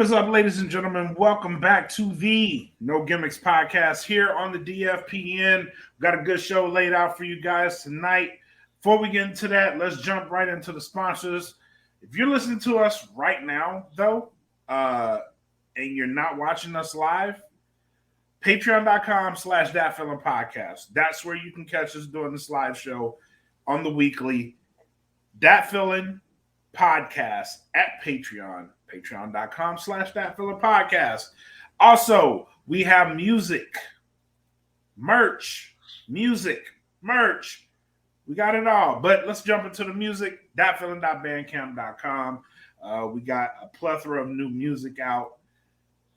is up, ladies and gentlemen? Welcome back to the No Gimmicks podcast here on the DFPN. We've got a good show laid out for you guys tonight. Before we get into that, let's jump right into the sponsors. If you're listening to us right now, though, and you're not watching us live, patreon.com/thatfeelingpodcast. That's where you can catch us doing this live show on the weekly. That Feeling Podcast at Patreon. Patreon.com/thatfeelingpodcast. Also, we have music, merch. We got it all. But let's jump into the music. Thatfeeling.bandcamp.com. We got a plethora of new music out.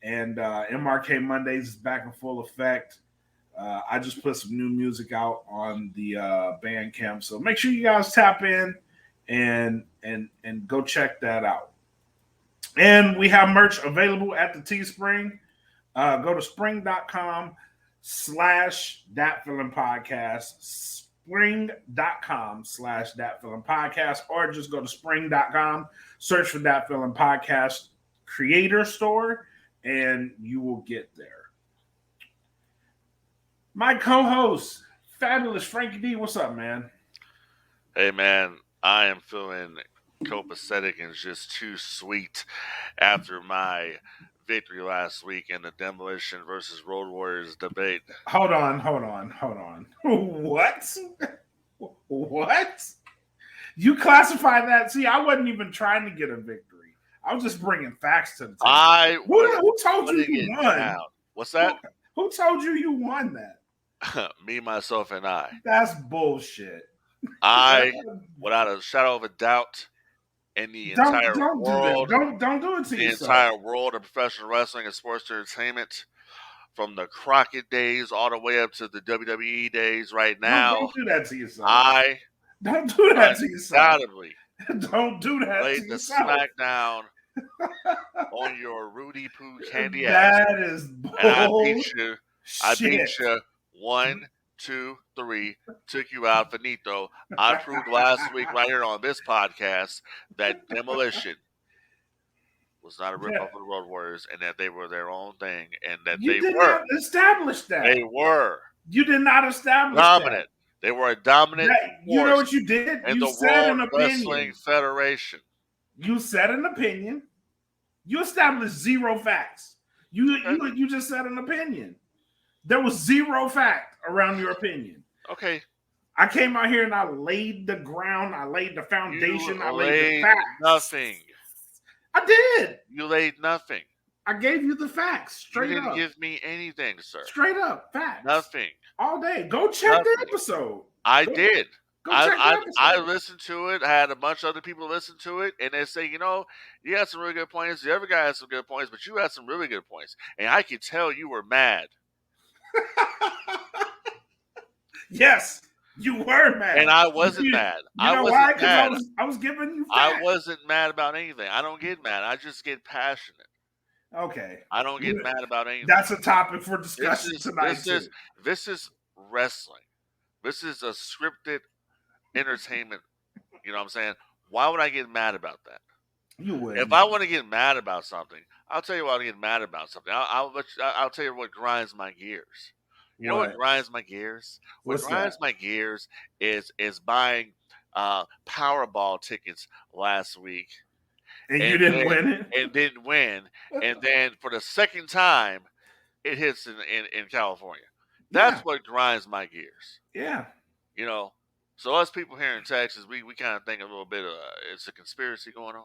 And MRK Mondays is back in full effect. I just put some new music out on the Bandcamp. So make sure you guys tap in and go check that out. And we have merch available at the Teespring. Go to spring.com/thatfeelingpodcast, spring.com/thatfeelingpodcast, or just go to spring.com, search for That Feeling Podcast Creator Store, and you will get there. My co-host, fabulous Frankie D. What's up, man? Hey, man, I am feeling copacetic and just too sweet after my victory last week in the Demolition versus Road Warriors debate. Hold on. What? You classify that? See, I wasn't even trying to get a victory. I was just bringing facts to the table. Who told you won? Down. What's that? Who told you won that? Me, myself, and I. That's bullshit. I, without a shadow of a doubt, in the entire world, don't do it to the yourself. entire world of professional wrestling and sports entertainment, from the Crockett days all the way up to the WWE days right now. Don't do that to yourself. Don't do that to yourself. Don't do that laid to the yourself. smackdown on your Rudy Poo candy that ass. That is bull. And I beat you 1, 2, 3, took you out, finito. I proved last week right here on this podcast that Demolition was not a ripoff of the Road Warriors and that they were their own thing and that you they did were. Not establish that. They were. You did not establish dominant. That. They were a dominant force. You know what you did? In You the said World an opinion. Wrestling Federation. You said an opinion. You established zero facts. You just said an opinion. There was zero fact around your opinion. Okay. I came out here and I laid the ground. I laid the foundation. I laid the facts. Nothing. I did. You laid nothing. I gave you the facts. Straight up. You didn't give me anything, sir. Straight up. Facts. Nothing. All day. Go check the episode. I did. Go check the episode. I listened to it. I had a bunch of other people listen to it, and they say, you had some really good points. The other guy had some good points, but you had some really good points. And I could tell you were mad. Yes, you were mad. And I wasn't mad. You know why? Because I was giving you facts. I wasn't mad about anything. I don't get mad. I just get passionate. Okay. I don't get mad about anything. That's a topic for discussion tonight. This is wrestling. This is a scripted entertainment. You know what I'm saying? Why would I get mad about that? You would. If I want to get mad about something, I'll tell you why I get mad about something. I'll tell you what grinds my gears. You know what grinds my gears? What grinds my gears is buying Powerball tickets last week. And you didn't win it? And didn't win. And then for the second time, it hits in California. That's what grinds my gears. Yeah. So us people here in Texas, we kind of think a little bit of it's a conspiracy going on.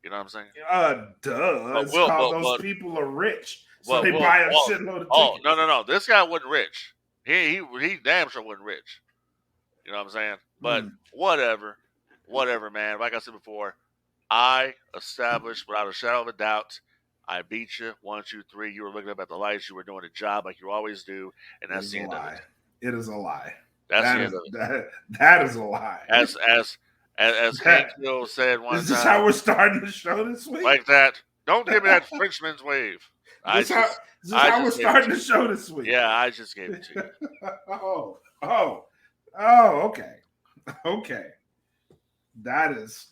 You know what I'm saying? It's called those people are rich. So they buy a shitload of tickets. No. This guy wasn't rich. He damn sure wasn't rich. You know what I'm saying? But whatever, man. Like I said before, I established without a shadow of a doubt, I beat you 1, 2, 3. You were looking up at the lights. You were doing a job like you always do, and that's the end of it. It is a lie. That's the end of it. That is a lie. As Hank Hill said one time. Is this how we're starting the show this week? Like that. Don't give me that Frenchman's wave. Is this how we're starting the show this week? Yeah, I just gave it to you. Okay. That is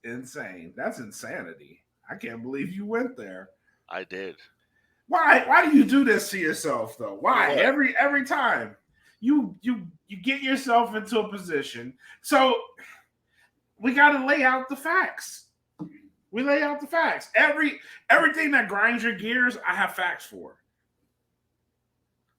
insane. That's insanity. I can't believe you went there. I did. Why do you do this to yourself though? Why? What? Every time. You get yourself into a position. So we gotta lay out the facts. We lay out the facts. Everything that grinds your gears, I have facts for.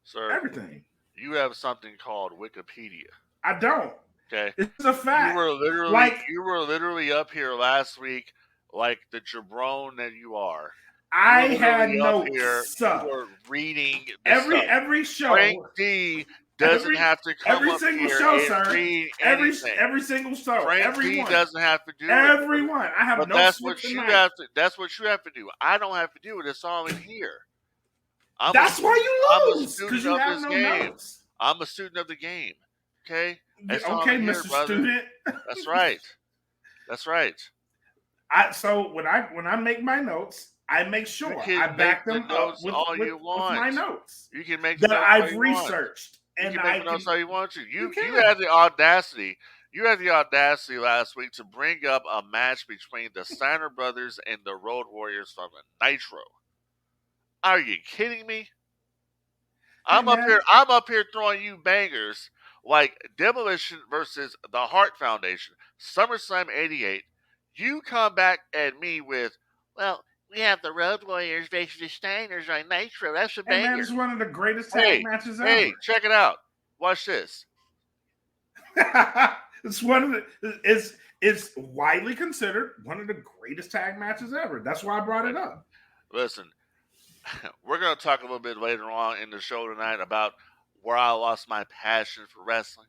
Sir, Everything. you have something called Wikipedia. I don't. Okay. It's a fact. You were literally up here last week like the jabron that you are. I You were had literally up notes. here, Stuff. you were reading the Every show. Frank D doesn't have to come every up single here show, and sir. read Every anything. single show. Frank Everyone. D doesn't have to do it. Everyone. I have But no. that's what you have to. That's what you have to do. I don't have to do it. It's all in here. That's why you lose because you of have this no game. Notes. I'm a student of the game. Okay. That's Okay, here, Mr. brother. Student. That's right. That's right. So when I make my notes, I make sure I back them up with my notes. You can make that I've researched. And you can make notes how you want to. You had the audacity. You had the audacity last week to bring up a match between the Steiner brothers and the Road Warriors from Nitro. Are you kidding me? I'm up here throwing you bangers like Demolition versus the Hart Foundation, SummerSlam '88. You come back at me with, well, we have the Road Warriors versus the Steiners on Nitro. That's a banger. Man, it's one of the greatest tag matches ever. Hey, check it out. Watch this. It's one of the. It's widely considered one of the greatest tag matches ever. That's why I brought it up. Listen, we're going to talk a little bit later on in the show tonight about where I lost my passion for wrestling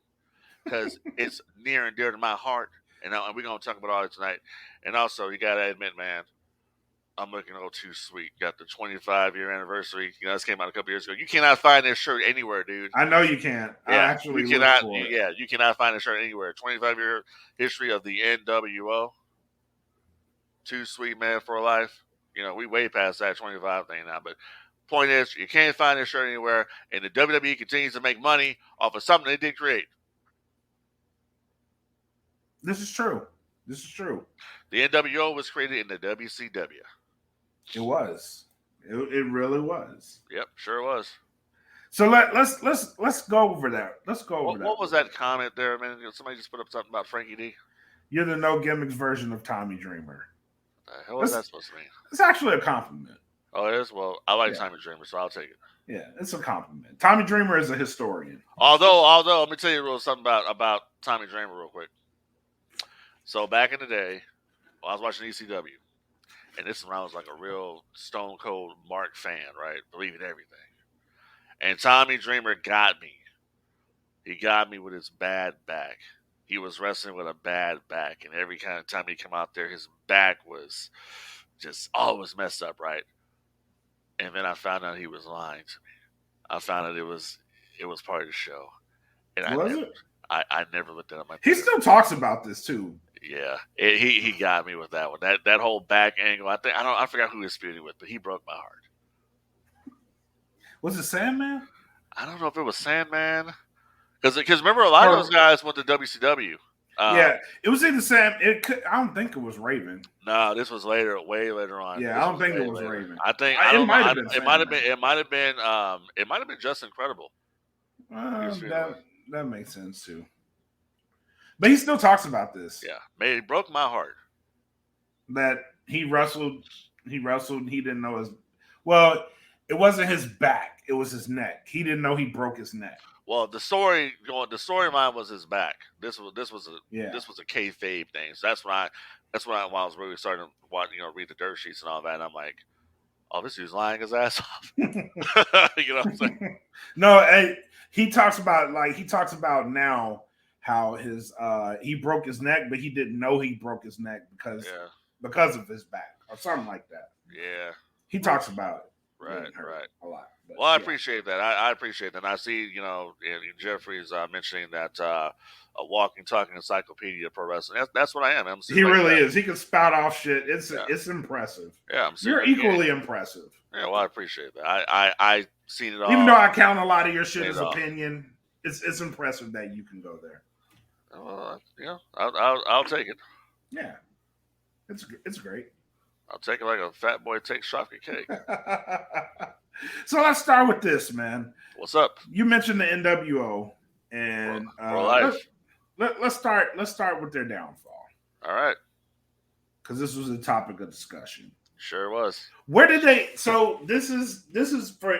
because it's near and dear to my heart. And we're going to talk about all that tonight. And also, you got to admit, man, I'm looking oh too sweet. Got the 25-year anniversary. You know, this came out a couple years ago. You cannot find this shirt anywhere, dude. I know you can't. Yeah, I actually you cannot find this shirt anywhere. 25-year history of the NWO. Too sweet, man, for life. You know, we way past that 25 thing now. But point is, you can't find this shirt anywhere, and the WWE continues to make money off of something they did create. This is true. The NWO was created in the WCW. It was. It really was. Yep, sure was. So let's go over that. Let's go over that. What was that comment there, man? Somebody just put up something about Frankie D. You're the no gimmicks version of Tommy Dreamer. The hell is that supposed to mean? It's actually a compliment. Oh, it is? Well, I like Tommy Dreamer, so I'll take it. Yeah, it's a compliment. Tommy Dreamer is a historian. Although, let me tell you a little something about Tommy Dreamer real quick. So back in the day, I was watching ECW, and this is when I was like a real Stone Cold Mark fan, right? Believing everything. And Tommy Dreamer got me. He got me with his bad back. He was wrestling with a bad back, and every kind of time he came out there, his back was just always messed up, right? And then I found out he was lying to me. I found out it was part of the show, and I never looked at him. He still talks about this too. Yeah, he got me with that one. That whole back angle. I forgot who he was feuding with, but he broke my heart. Was it Sandman? I don't know if it was Sandman. Because remember, a lot of those guys went to WCW. Yeah, it was either Sam. I don't think it was Raven. No, this was later, way later on. Yeah, I don't think it was Raven. I think it might have been. It might have been Just Incredible. That makes sense too. But he still talks about this. Yeah, man, it broke my heart. That he wrestled. He didn't know his. Well, it wasn't his back. It was his neck. He didn't know he broke his neck. Well, the storyline was his back. This was a kayfabe thing. So that's when I was really starting to watch, read the dirt sheets and all that. And I'm like, oh, this dude's lying his ass off. You know what I'm saying? No, he talks about now how he broke his neck, but he didn't know he broke his neck because of his back or something like that. Yeah, he talks about it. Right. A lot. But, well, I appreciate that. I appreciate that. And I see, Jeffrey's mentioning that a walking, talking encyclopedia of pro wrestling. That's what I am. He really is. He can spout off shit. It's impressive. Yeah, you're equally impressive. Yeah, well, I appreciate that. I seen it all. Even though I count a lot of your shit as opinion, it's impressive that you can go there. I'll take it. Yeah, it's great. I'll take it like a fat boy takes chocolate cake. So let's start with this, man. What's up? You mentioned the NWO, and For life. let's start with their downfall. All right. Because this was a topic of discussion. Sure was. Where did they? So this is for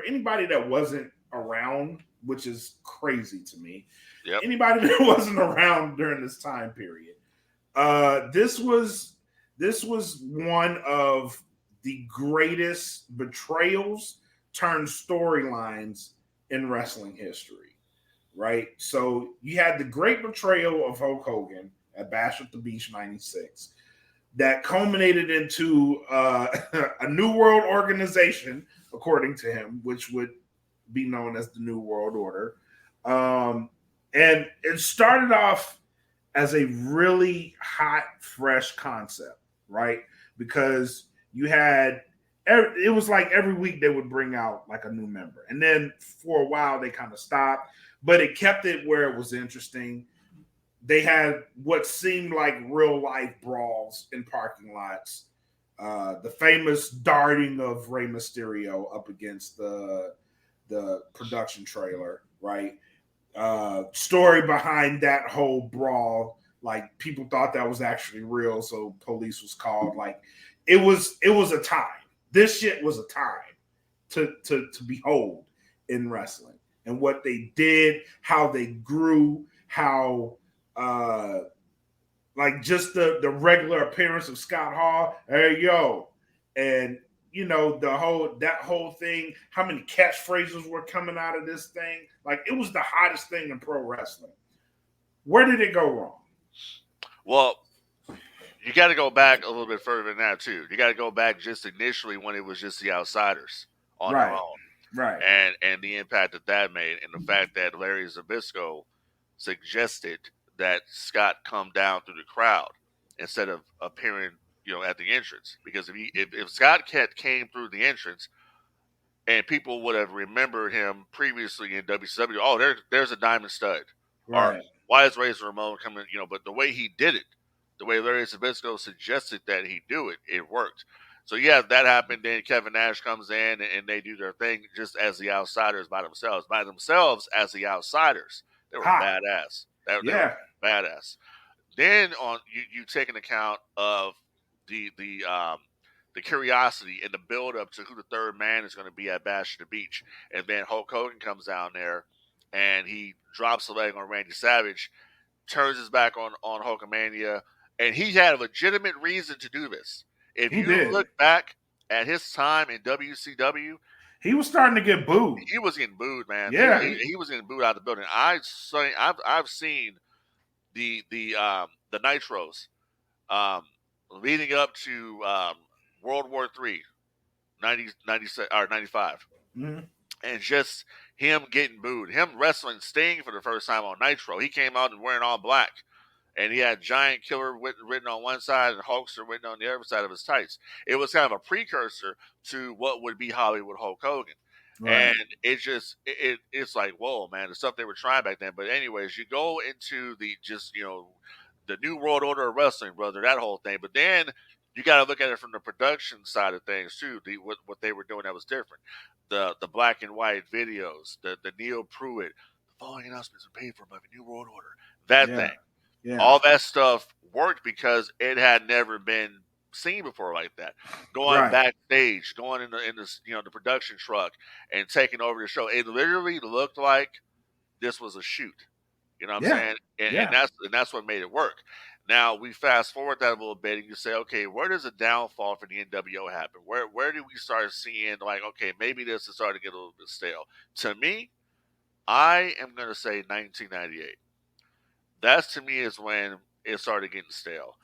anybody that wasn't around, which is crazy to me. Yep. Anybody that wasn't around during this time period. This was one of the greatest betrayals turned storylines in wrestling history, right? So you had the great betrayal of Hulk Hogan at Bash at the Beach '96 that culminated into a New World Organization, according to him, which would be known as the New World Order. And it started off as a really hot, fresh concept, right? Because you had, it was like every week they would bring out like a new member. And then for a while they kind of stopped, but it kept it where it was interesting. They had what seemed like real life brawls in parking lots. The famous darting of Rey Mysterio up against the production trailer, right? Story behind that whole brawl, like people thought that was actually real, so police was called. Like it was a time. This shit was a time to behold in wrestling, and what they did, how they grew, how like just the regular appearance of Scott Hall, hey yo, and you know that whole thing, how many catchphrases were coming out of this thing, like it was the hottest thing in pro wrestling. Where did it go wrong? Well, you got to go back a little bit further than that too. You got to go back just initially when it was just the Outsiders on their own, right? And the impact that made, and the fact that Larry Zbyszko suggested that Scott come down through the crowd instead of appearing, at the entrance. Because if Scott came through the entrance, and people would have remembered him previously in WCW, oh, there's a Diamond Stud, right? Or why is Razor Ramon coming? But the way he did it, the way Larry Zbyszko suggested that he do it, it worked. So yeah, that happened. Then Kevin Nash comes in and they do their thing just as the Outsiders by themselves as the Outsiders. They were badass. They were badass. Then you take an account of the curiosity and the build up to who the third man is going to be at Bash at the Beach, and then Hulk Hogan comes down there and he drops the leg on Randy Savage, turns his back on Hulkamania, and he had a legitimate reason to do this. If you look back at his time in WCW, he was starting to get booed. He was getting booed, man. Yeah, he was getting booed out of the building. I've seen the Nitros leading up to World War III, 96 or 95, and just him getting booed. Him wrestling Sting for the first time on Nitro. He came out and wearing all black, and he had Giant Killer written on one side and Hulkster written on the other side of his tights. It was kind of a precursor to what would be Hollywood Hulk Hogan. Right. And it's like, whoa, man, the stuff they were trying back then. But anyways, you go into the the New World Order of Wrestling, brother, that whole thing. But then you got to look at it from the production side of things too. What they were doing that was different. The black and white videos, the Neil Pruitt, the following announcements are paid for by the New World Order. That thing. Yeah. All that stuff worked because it had never been seen before like that. Going backstage, going in the production truck and taking over the show. It literally looked like this was a shoot. You know what I'm saying? And that's what made it work. Now we fast forward that a little bit and you say, okay, where does the downfall for the NWO happen? Where do we start seeing like, okay, maybe this is starting to get a little bit stale? To me, I am gonna say 1998. That to me is when it started getting stale.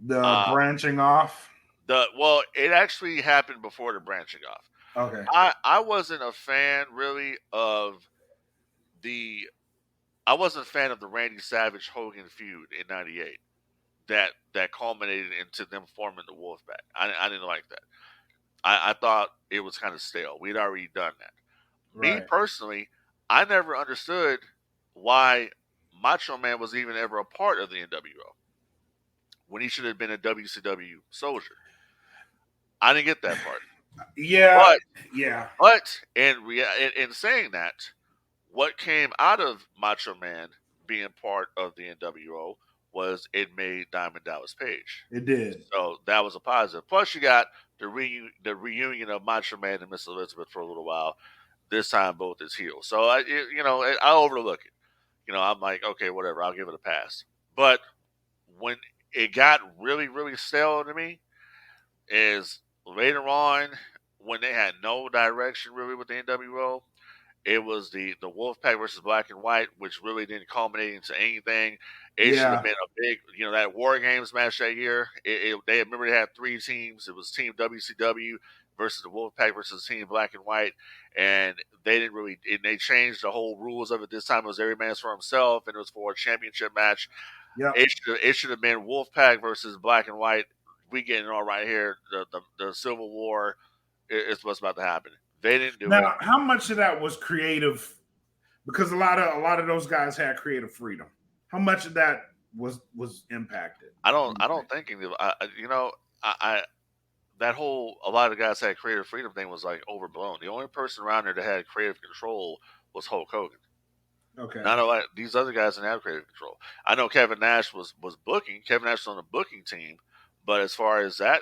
The branching off? It actually happened before the branching off. Okay. I wasn't a fan really of the Randy Savage Hogan feud in '98 that culminated into them forming the Wolfpack. I didn't like that. I thought it was kind of stale. We'd already done that. Right. Me personally, I never understood why Macho Man was even ever a part of the NWO when he should have been a WCW soldier. I didn't get that part. Yeah, yeah. But in saying that, what came out of Macho Man being part of the NWO was it made Diamond Dallas Page. It did. So that was a positive. Plus, you got the reunion of Macho Man and Miss Elizabeth for a little while. This time, both is heels. So I overlook it. I'm like, okay, whatever. I'll give it a pass. But when it got really, really stale to me, is later on when they had no direction really with the NWO. It was the Wolfpack versus Black and White, which really didn't culminate into anything. It should have Yeah, been a big, that War Games match that year. They remember they had three teams. It was Team WCW versus the Wolfpack versus Team Black and White, and they didn't really. And they changed the whole rules of it. This time it was every man's for himself, and it was for a championship match. yeah. It should have been Wolfpack versus Black and White. We getting it all right here. The Civil War is what's about to happen. They didn't do it. Now, how much of that was creative? Because a lot of those guys had creative freedom. How much of that was impacted? I don't think any of I that whole a lot of the guys had creative freedom thing was like overblown. The only person around there that had creative control was Hulk Hogan. Okay. Not a lot. These other guys didn't have creative control. I know Kevin Nash was booking. Kevin Nash was on the booking team, but as far as that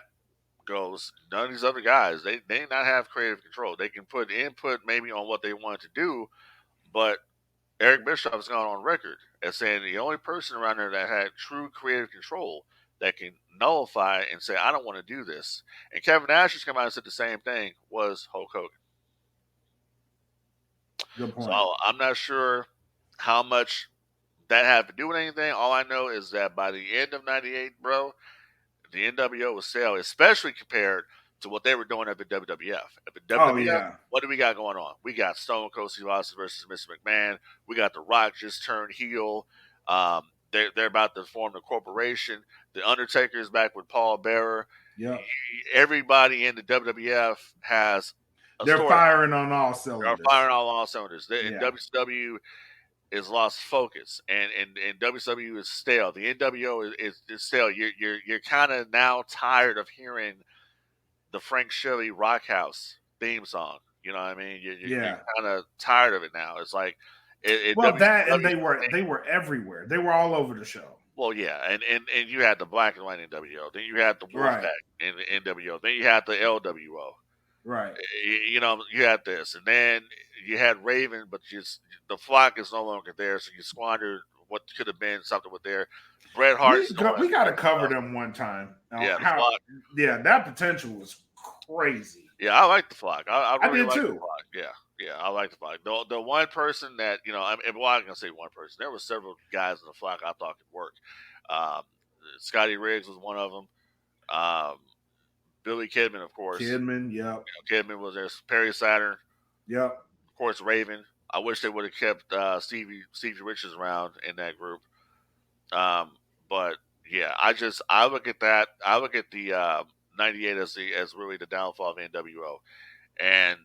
goes, none of these other guys they not have creative control. They can put input maybe on what they want to do, but Eric Bischoff has gone on record as saying the only person around there that had true creative control that can nullify and say, I don't want to do this. And Kevin Nash has come out and said the same thing was Hulk Hogan. Good point. So I'm not sure how much that had to do with anything. All I know is that by the end of '98, bro, the NWO was stale, especially compared to what they were doing at the WWF. At the WWF, what do we got going on? We got Stone Cold Steve Austin versus Mr. McMahon. We got The Rock just turned heel. They're about to form the corporation. The Undertaker is back with Paul Bearer. Yeah. Everybody in the WWF has They're firing on all cylinders. They're firing on all cylinders. In WCW is lost focus, and WCW is stale. The NWO is stale. You're kind of now tired of hearing the Frank Shelley Rock House theme song. You know what I mean? You're kind of tired of it now. It's like and they were everywhere. They were all over the show. Well, yeah, and you had the Black and White NWO. Then you had the Wolfpack in the NWO. Then you had the LWO. Right. You had this, and then you had Raven, but the flock is no longer there, so you squandered what could have been something with there. Bret Hart. We got to cover them one time. That potential was crazy. Yeah, I like the flock. I really did like too. The flock. Yeah, I like the flock. The one person that I'm not gonna say one person. There were several guys in the flock I thought could work. Scotty Riggs was one of them. Billy Kidman, of course. Kidman, yeah. Kidman was there. Perry Saturn. Yep. Of course, Raven. I wish they would have kept Stevie Richards around in that group. But yeah, I look at that. I look at the '98 as really the downfall of the NWO, and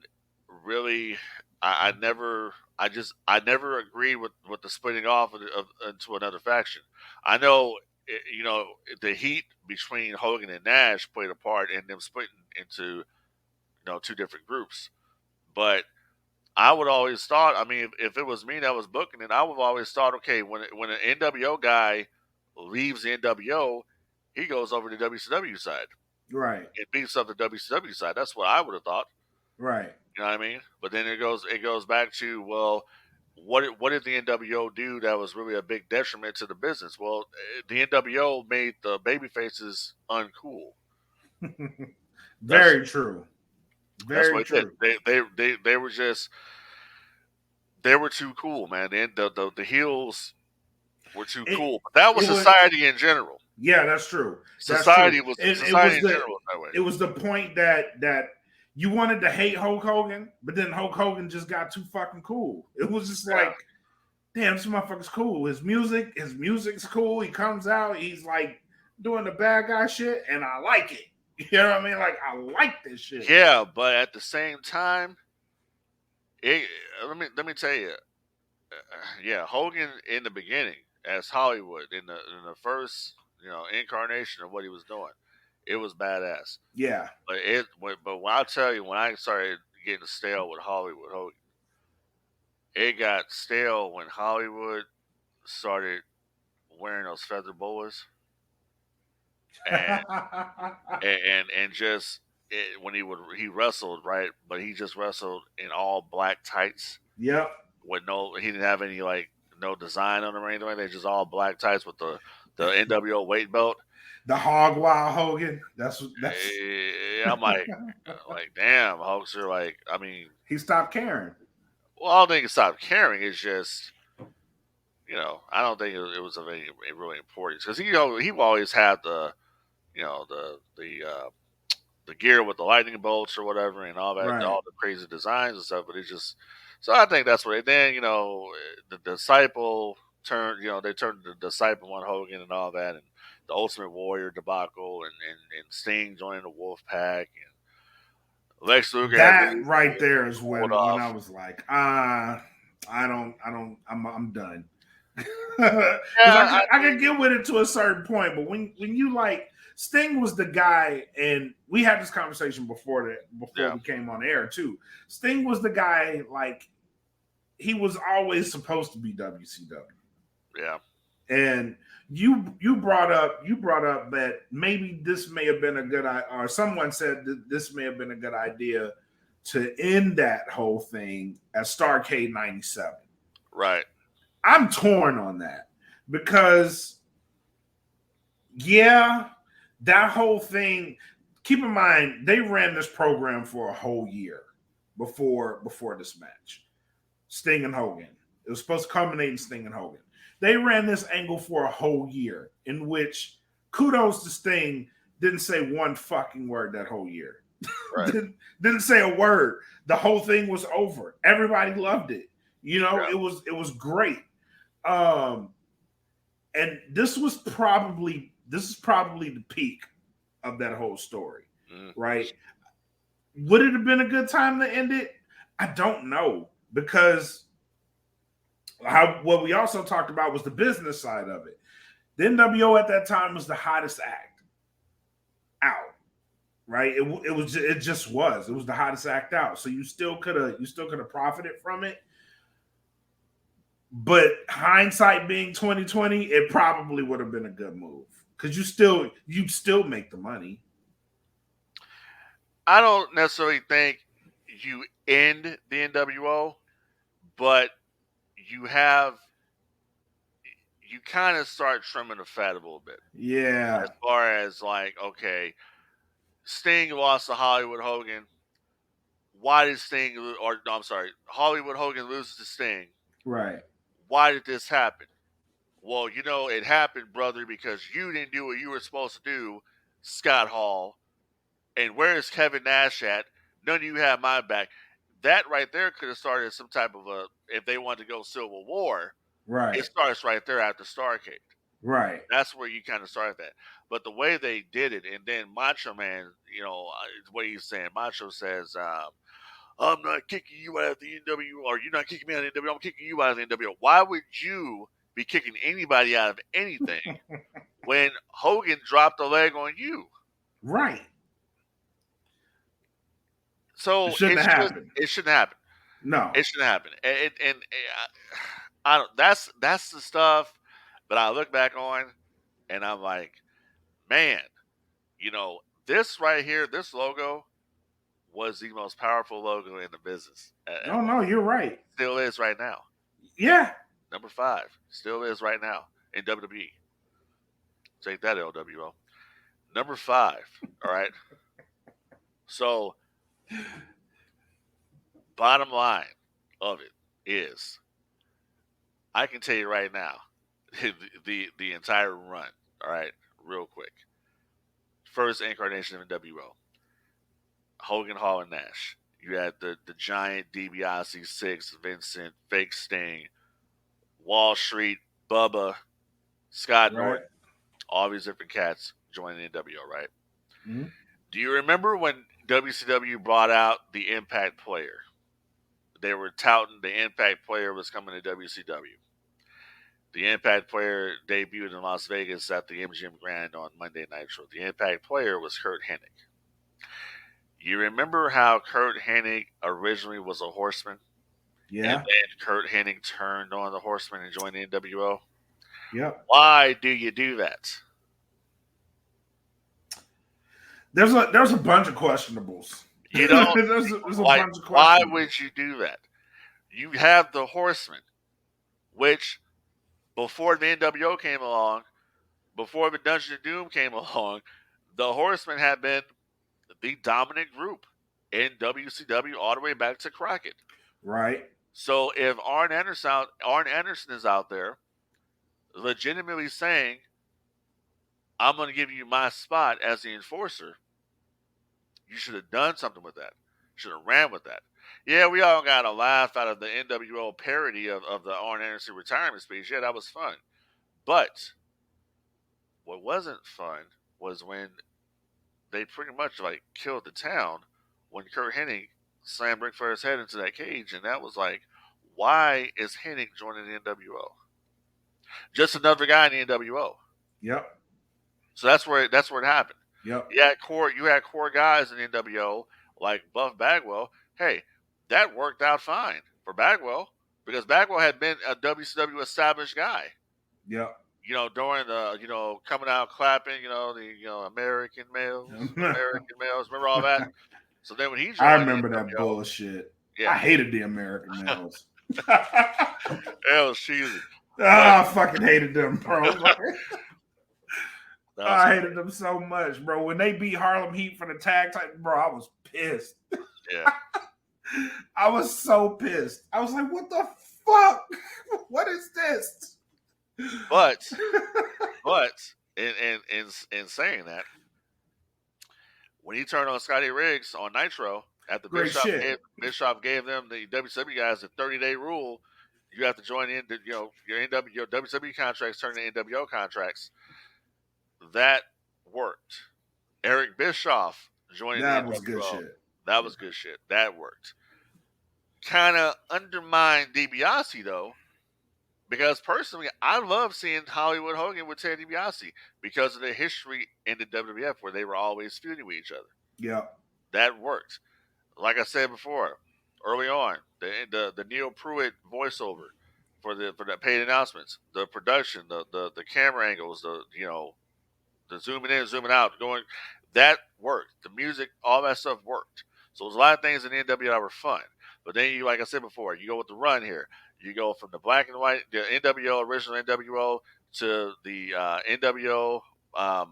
really, I never agreed with the splitting off into another faction. I know. The heat between Hogan and Nash played a part in them splitting into, two different groups. But I would always thought, I mean, if it was me that was booking it, I would have always thought, okay, when an NWO guy leaves the NWO, he goes over to the WCW side. Right. It beats up the WCW side. That's what I would have thought. Right. You know what I mean? But then it goes back to, well, what did the NWO do that was really a big detriment to the business? Well, the NWO made the baby faces uncool. Very true. Very true. They were just they were too cool, man. The heels were too cool. But that was society in general. Yeah, that's true. Society in general that way. It was the point that you wanted to hate Hulk Hogan, but then Hulk Hogan just got too fucking cool. It was just like, damn, this motherfucker's cool. His music's cool. He comes out, he's like doing the bad guy shit, and I like it. You know what I mean? Like, I like this shit. Yeah, but at the same time, let me tell you, Hogan in the beginning as Hollywood in the first incarnation of what he was doing, It was badass. Yeah. But when I tell you, when I started getting stale with Hollywood Hogan, it got stale when Hollywood started wearing those feather boas and just when he wrestled, right, but he just wrestled in all black tights Yep. with he didn't have any like no design on them or anything. They just all black tights with the NWO weight belt. The Hog Wild Hogan. That's I'm like damn, Hulkster. Like, I mean, he stopped caring. well, I don't think he stopped caring. It's just, I don't think it was of any really importance because he always had the the gear with the lightning bolts or whatever and all that, Right. all the crazy designs and stuff. But it's just, so I think that's what it. Then the Disciple turned, they turned the Disciple on Hogan and all that, and the Ultimate Warrior debacle, and Sting joining the Wolf Pack, and Lex Luger. That right there is when I was like, I'm done. Yeah, I can get with it to a certain point, but when you like, Sting was the guy, and we had this conversation before we came on air too. Sting was the guy, like, he was always supposed to be WCW. Yeah. And you brought up that maybe this may have been a good idea, or someone said that this may have been a good idea to end that whole thing at Starrcade 97. Right. I'm torn on that because, yeah, that whole thing. Keep in mind, they ran this program for a whole year before this match. Sting and Hogan. It was supposed to culminate in Sting and Hogan. They ran this angle for a whole year, in which, kudos to Sting, didn't say one fucking word that whole year. Right. didn't say a word. The whole thing was over. Everybody loved it. It was great. And this is probably the peak of that whole story, right? Would it have been a good time to end it? I don't know, because what we also talked about was the business side of it. The NWO at that time was the hottest act out, right? It just was. It was the hottest act out. So you still could have profited from it. But hindsight being 2020, it probably would have been a good move, because you'd still make the money. I don't necessarily think you end the NWO, but you kind of start trimming the fat a little bit. Yeah. As far as like, okay, Sting lost to Hollywood Hogan. Why did Hollywood Hogan loses to Sting? Right. Why did this happen? Well, it happened, brother, because you didn't do what you were supposed to do, Scott Hall. And where is Kevin Nash at? None of you have my back. That right there could have started some type of if they wanted to go Civil War. Right. It starts right there after Starrcade. Right. That's where you kind of start that. But the way they did it, and then Macho Man, what he's saying, Macho says, I'm not kicking you out of the NWO, or you're not kicking me out of the NWO, I'm kicking you out of the NWO. Why would you be kicking anybody out of anything when Hogan dropped a leg on you? Right. So it shouldn't happen. It shouldn't happen. No, it shouldn't happen. And I don't. That's the stuff that I look back on, and I'm like, man, this right here, this logo was the most powerful logo in the business. No, you're right. Still is right now. Yeah. Number 5 still is right now in WWE. Take that, LWO. Number 5. All right. So, bottom line of it is, I can tell you right now, the entire run. All right, real quick. First incarnation of NWO. Hogan, Hall, and Nash. You had the giant DiBiase 6, Vincent, Fake Sting, Wall Street, Bubba, Scott Norton, all these different cats joining the NWO, right? Mm-hmm. Do you remember when WCW brought out the Impact Player? They were touting the Impact Player was coming to WCW. The Impact Player debuted in Las Vegas at the MGM Grand on Monday Nitro. The Impact Player was Kurt Hennig. You remember how Kurt Hennig originally was a Horseman? Yeah. And then Kurt Hennig turned on the Horseman and joined the NWO? Yep. Why do you do that? There's a bunch of questionables. You know, there's a like, bunch of questions. why would you do that? You have the Horseman, which before the NWO came along, before the Dungeon of Doom came along, the Horsemen had been the dominant group in WCW all the way back to Crockett. Right. So if Arn Anderson is out there legitimately saying, I'm going to give you my spot as the enforcer, you should have done something with that. Should have ran with that. Yeah, we all got a laugh out of the NWO parody of the Arn Anderson retirement speech. Yeah, that was fun. But what wasn't fun was when they pretty much like killed the town when Kurt Hennig slammed Ric Flair's head into that cage, and that was like, why is Hennig joining the NWO? Just another guy in the NWO. Yep. So that's where it happened. Yep. You had core guys in the NWO like Buff Bagwell. Hey, that worked out fine for Bagwell because Bagwell had been a WCW established guy. Yep. During the, coming out clapping, the American males, American males. Remember all that? So then when he joined, I remember that bullshit. Yeah. I hated the American males. It was cheesy. I fucking hated them, bro. I hated them so much, bro. When they beat Harlem Heat for the tag title, bro, I was pissed. Yeah. I was so pissed. I was like, what the fuck? What is this? But in saying that, when he turned on Scotty Riggs on Nitro at the Bischoff gave them the WCW guys the 30-day rule. You have to join in your WCW contracts turn into NWO contracts. That worked. Eric Bischoff joining that the was NWO. Good shit. That was good shit. That worked. Kind of undermined DiBiase though, because personally, I love seeing Hollywood Hogan with Ted DiBiase because of the history in the WWF where they were always feuding with each other. Yeah, that worked. Like I said before, early on, the Neil Pruitt voiceover for the paid announcements, the production, the camera angles, the zooming in, zooming out, that worked. The music, all that stuff worked. So there's a lot of things in the NWO that were fun. But then like I said before, you go with the run here. You go from the black and white, the NWO, original NWO, to the NWO,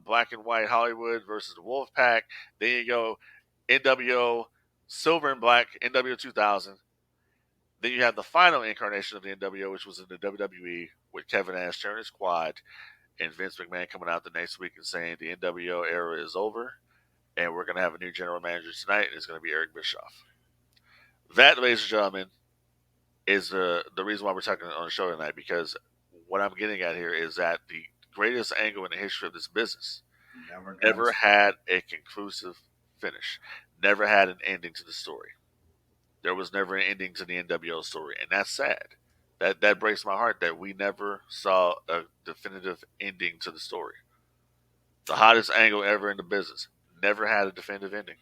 black and white Hollywood versus the Wolfpack. Then you go NWO, silver and black, NWO 2000. Then you have the final incarnation of the NWO, which was in the WWE with Kevin Nash turning his quad and Vince McMahon coming out the next week and saying the NWO era is over and we're going to have a new general manager tonight, and it's going to be Eric Bischoff. That, ladies and gentlemen, is the reason why we're talking on the show tonight, because what I'm getting at here is that the greatest angle in the history of this business never had a conclusive finish, never had an ending to the story. There was never an ending to the NWO story, and that's sad. That breaks my heart that we never saw a definitive ending to the story. The hottest angle ever in the business never had a definitive ending.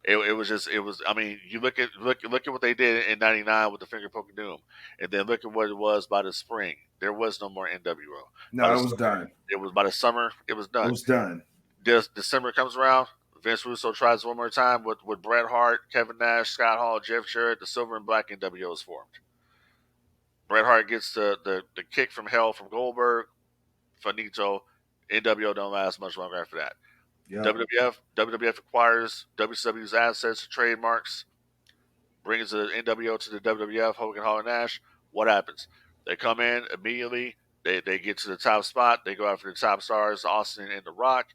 It was. I mean, you look at what they did in '99 with the Finger Poking Doom, and then look at what it was by the spring. There was no more NWO. No, it was done. It was by the summer. It was done. It was done. December comes around. Vince Russo tries one more time with Bret Hart, Kevin Nash, Scott Hall, Jeff Jarrett. The silver and black NWO is formed. Bret Hart gets the kick from hell from Goldberg. Finito. NWO don't last much longer after that. Yep. WWF acquires WCW's assets, trademarks, brings the NWO to the WWF, Hogan, Hall, and Nash. What happens? They come in immediately. They get to the top spot. They go after the top stars, Austin and The Rock.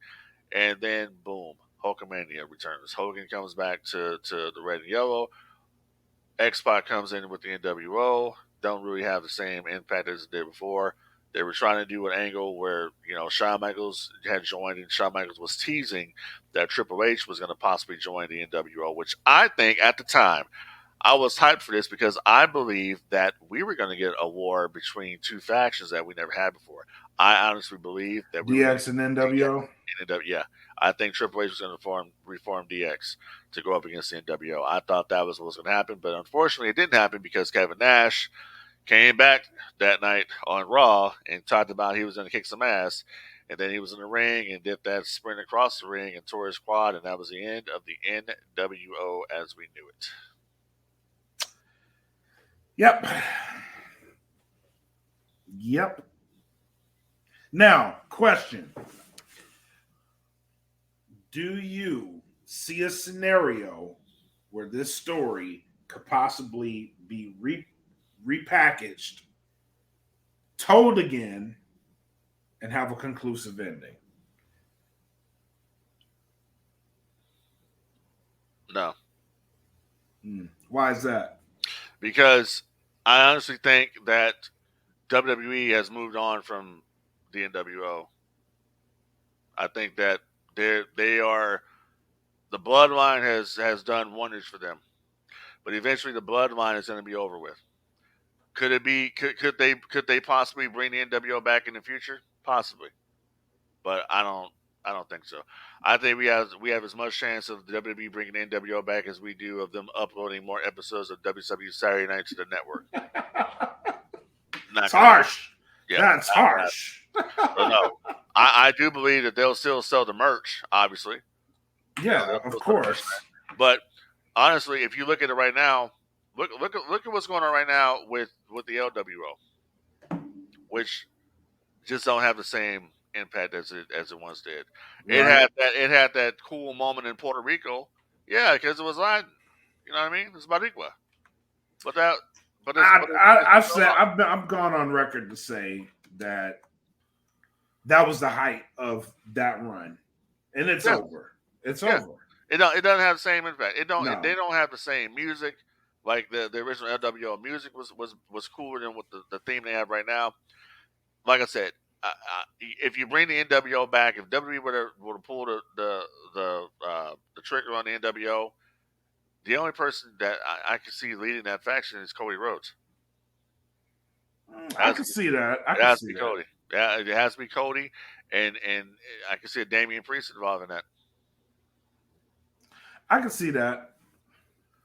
And then, boom, Hulkamania returns. Hogan comes back to the red and yellow. X-Pac comes in with the NWO. Don't really have the same impact as it did before. They were trying to do an angle where, Shawn Michaels had joined, and Shawn Michaels was teasing that Triple H was going to possibly join the NWO, which I think at the time, I was hyped for this because I believed that we were going to get a war between two factions that we never had before. I honestly believe that we were going DX and NWO. yeah, I think Triple H was going to reform DX to go up against the NWO. I thought that was what was going to happen, but unfortunately, it didn't happen because Kevin Nash came back that night on Raw and talked about he was going to kick some ass, and then he was in the ring and did that sprint across the ring and tore his quad, and that was the end of the NWO as we knew it. Yep. Now, question. Do you see a scenario where this story could possibly be repackaged, told again, and have a conclusive ending? No. Why is that? Because I honestly think that WWE has moved on from the NWO. I think that they are the bloodline has done wonders for them, but eventually the bloodline is going to be over with. Could it be? Could they possibly bring the NWO back in the future? Possibly, but I don't think so. I think we have as much chance of the WWE bringing the NWO back as we do of them uploading more episodes of WWE Saturday Night to the network. It's harsh. Yeah, that's harsh. But no, I do believe that they'll still sell the merch, obviously. Yeah, of course. But honestly, if you look at it right now, look at what's going on right now with the LWO, which just don't have the same impact as it once did. Right. It had that cool moment in Puerto Rico, yeah, because it was like, you know what I mean? It's Boricua. I've gone on record to say that was the height of that run, and it's over. It's over. It doesn't have the same impact. They don't have the same music. Like the original LWO music was cooler than what the theme they have right now. Like I said, if you bring the NWO back, if WWE would have pulled the trigger on the NWO, the only person that I can see leading that faction is Cody Rhodes. I can see that. It has to be Cody. Yeah, it has to be Cody, and I can see a Damian Priest involved in that. I can see that.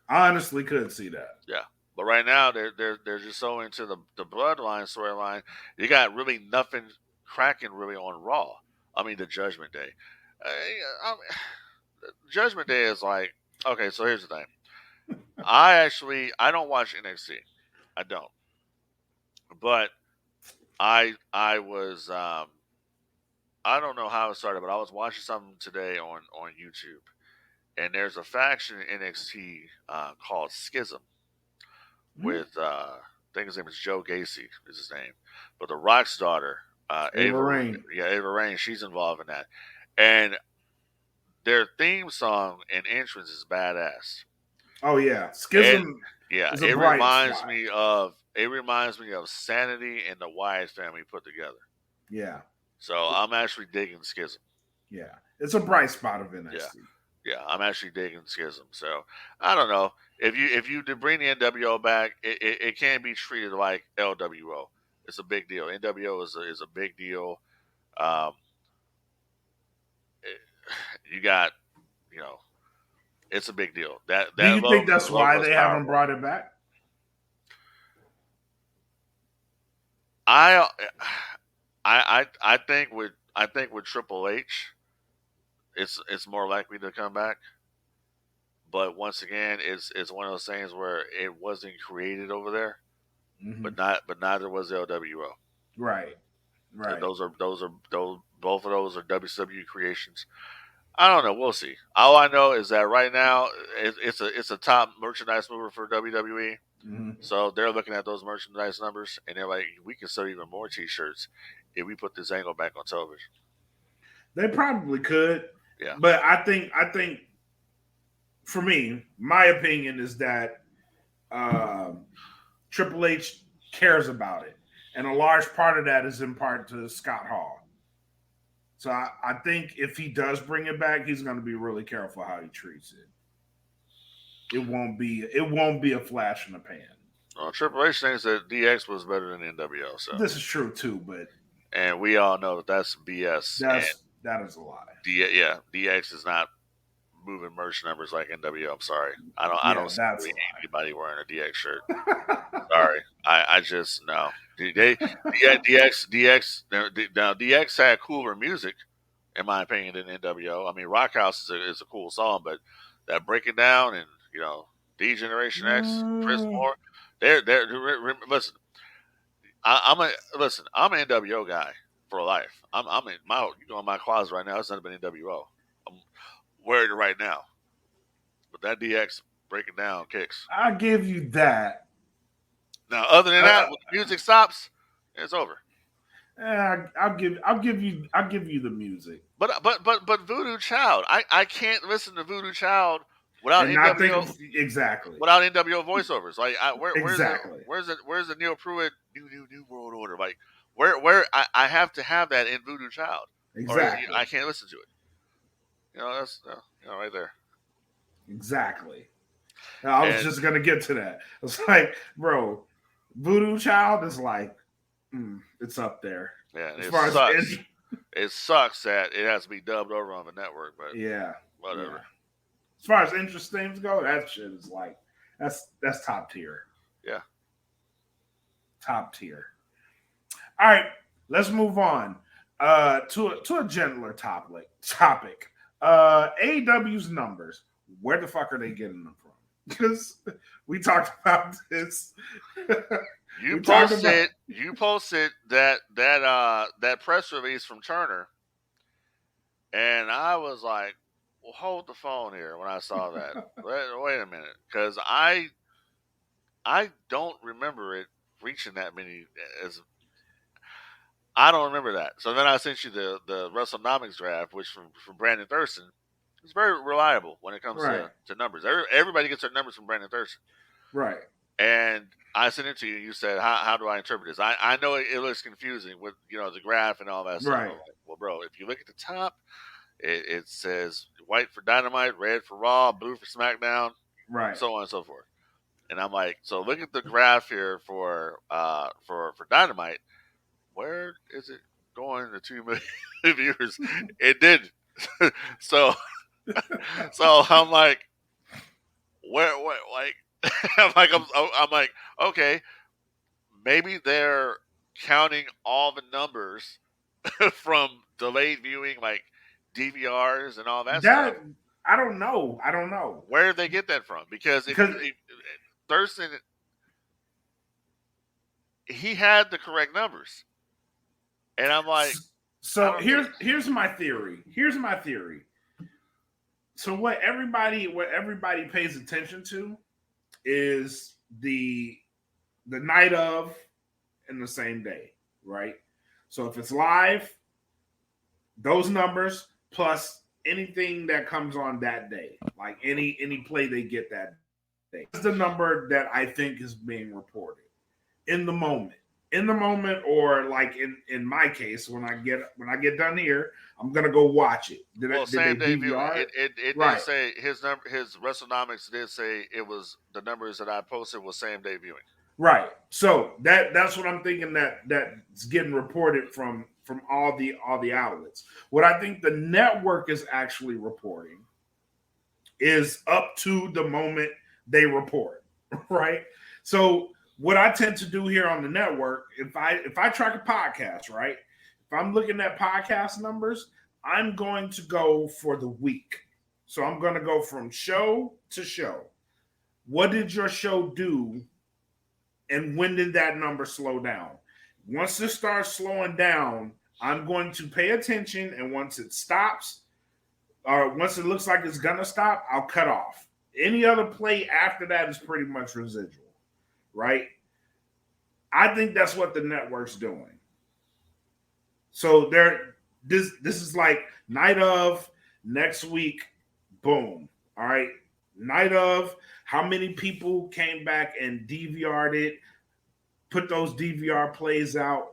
I honestly could see that. Yeah, but right now they're just so into the bloodline storyline. You got really nothing cracking really on Raw. I mean, the Judgment Day. Judgment Day is like, okay. So here's the thing. I don't watch NXT. I don't. But I was I don't know how it started, but I was watching something today on YouTube, and there's a faction in NXT called Schism with I think his name is Joe Gacy is his name, but the Rock's daughter Ava Raine. Yeah, Ava Raine. She's involved in that, and their theme song and entrance is badass. Oh yeah, Schism. And, it reminds me of Sanity and the Wyatt family put together. Yeah. So I'm actually digging Schism. Yeah, it's a bright spot of NXT. Yeah, I'm actually digging Schism. So I don't know if you bring the NWO back, it can't be treated like LWO. It's a big deal. NWO is a big deal. You got, it's a big deal. Do you think that's why they haven't brought it back? I think with Triple H, it's more likely to come back. But once again, it's one of those things where it wasn't created over there, but neither was LWO. Right. Both of those are WCW creations. I don't know. We'll see. All I know is that right now it's a top merchandise mover for WWE. Mm-hmm. So they're looking at those merchandise numbers, and they're like, we can sell even more T-shirts if we put this angle back on television. They probably could. Yeah. But I think for me, my opinion is that Triple H cares about it. And a large part of that is in part to Scott Hall. So I think if he does bring it back, he's going to be really careful how he treats it. It won't be a flash in the pan. Well, Triple H thinks that DX was better than NWO. So This is true too, but and we all know that that's BS. that is a lie. DX is not moving merch numbers like NWO. I'm sorry. I don't see anybody wearing a DX shirt. Sorry. I just no. DX now DX had cooler music, in my opinion, than NWO. I mean, Rock House is a cool song, but that Breaking Down and D Generation X, Chris Moore, they're listen. I'm an NWO guy for life. I'm in my closet right now. It's not been NWO. I'm wearing it right now. But that DX Breaking Down kicks. I'll give you that. Now, other than that, when the music stops, it's over. I'll give you the music. But Voodoo Child, I can't listen to Voodoo Child without NWO. Exactly. Without NWO voiceovers. Like where's the Neil Pruitt New World Order? Like where I have to have that in Voodoo Child. Exactly. Or I can't listen to it. That's right there. Exactly. Now, I was just gonna get to that. It's like, bro, Voodoo Child is like, it's up there. Yeah, it sucks that it has to be dubbed over on the network, but whatever. Yeah. As far as interest things go, that shit is like that's top tier. Yeah. Top tier. All right, let's move on to a gentler topic. AEW's numbers. Where the fuck are they getting them from? Because we talked about this. You posted that press release from Turner, and I was like, "Well, hold the phone here." When I saw that, wait a minute, because I don't remember it reaching that many. I don't remember that. So then I sent you the WrestleNomics draft, which from Brandon Thurston. It's very reliable when it comes to numbers. Everybody gets their numbers from Brandon Thurston. Right. And I sent it to you. You said, how do I interpret this? I know it looks confusing with, the graph and all that stuff. Right. Like, well, bro, if you look at the top, it says white for Dynamite, red for Raw, blue for SmackDown, right, so on and so forth. And I'm like, so look at the graph here for Dynamite. Where is it going to 2 million viewers? It didn't. So I'm like, where like I'm like, okay, maybe they're counting all the numbers from delayed viewing, like DVRs and all that stuff. I don't know. Where did they get that from? Because Thurston, he had the correct numbers, and I'm like, so here's my theory. So what everybody pays attention to is the night of and the same day, right? So if it's live, those numbers plus anything that comes on that day, like any play they get that day, that's the number that I think is being reported in the moment. Or like in my case, when I get done here, I'm gonna go watch it. Same day viewing. It did say his WrestleNomics did say it was the numbers that I posted was same day viewing. Right. So that's what I'm thinking that's getting reported from all the outlets. What I think the network is actually reporting is up to the moment they report. Right. So what I tend to do here on the network, if I track a podcast, right? If I'm looking at podcast numbers, I'm going to go for the week. So I'm going to go from show to show. What did your show do? And when did that number slow down? Once it starts slowing down, I'm going to pay attention. And once it stops, or once it looks like it's going to stop, I'll cut off. Any other play after that is pretty much residual. Right? I think that's what the network's doing. So this is like night of, next week, boom. All right. Night of, how many people came back and DVR'd it, put those DVR plays out?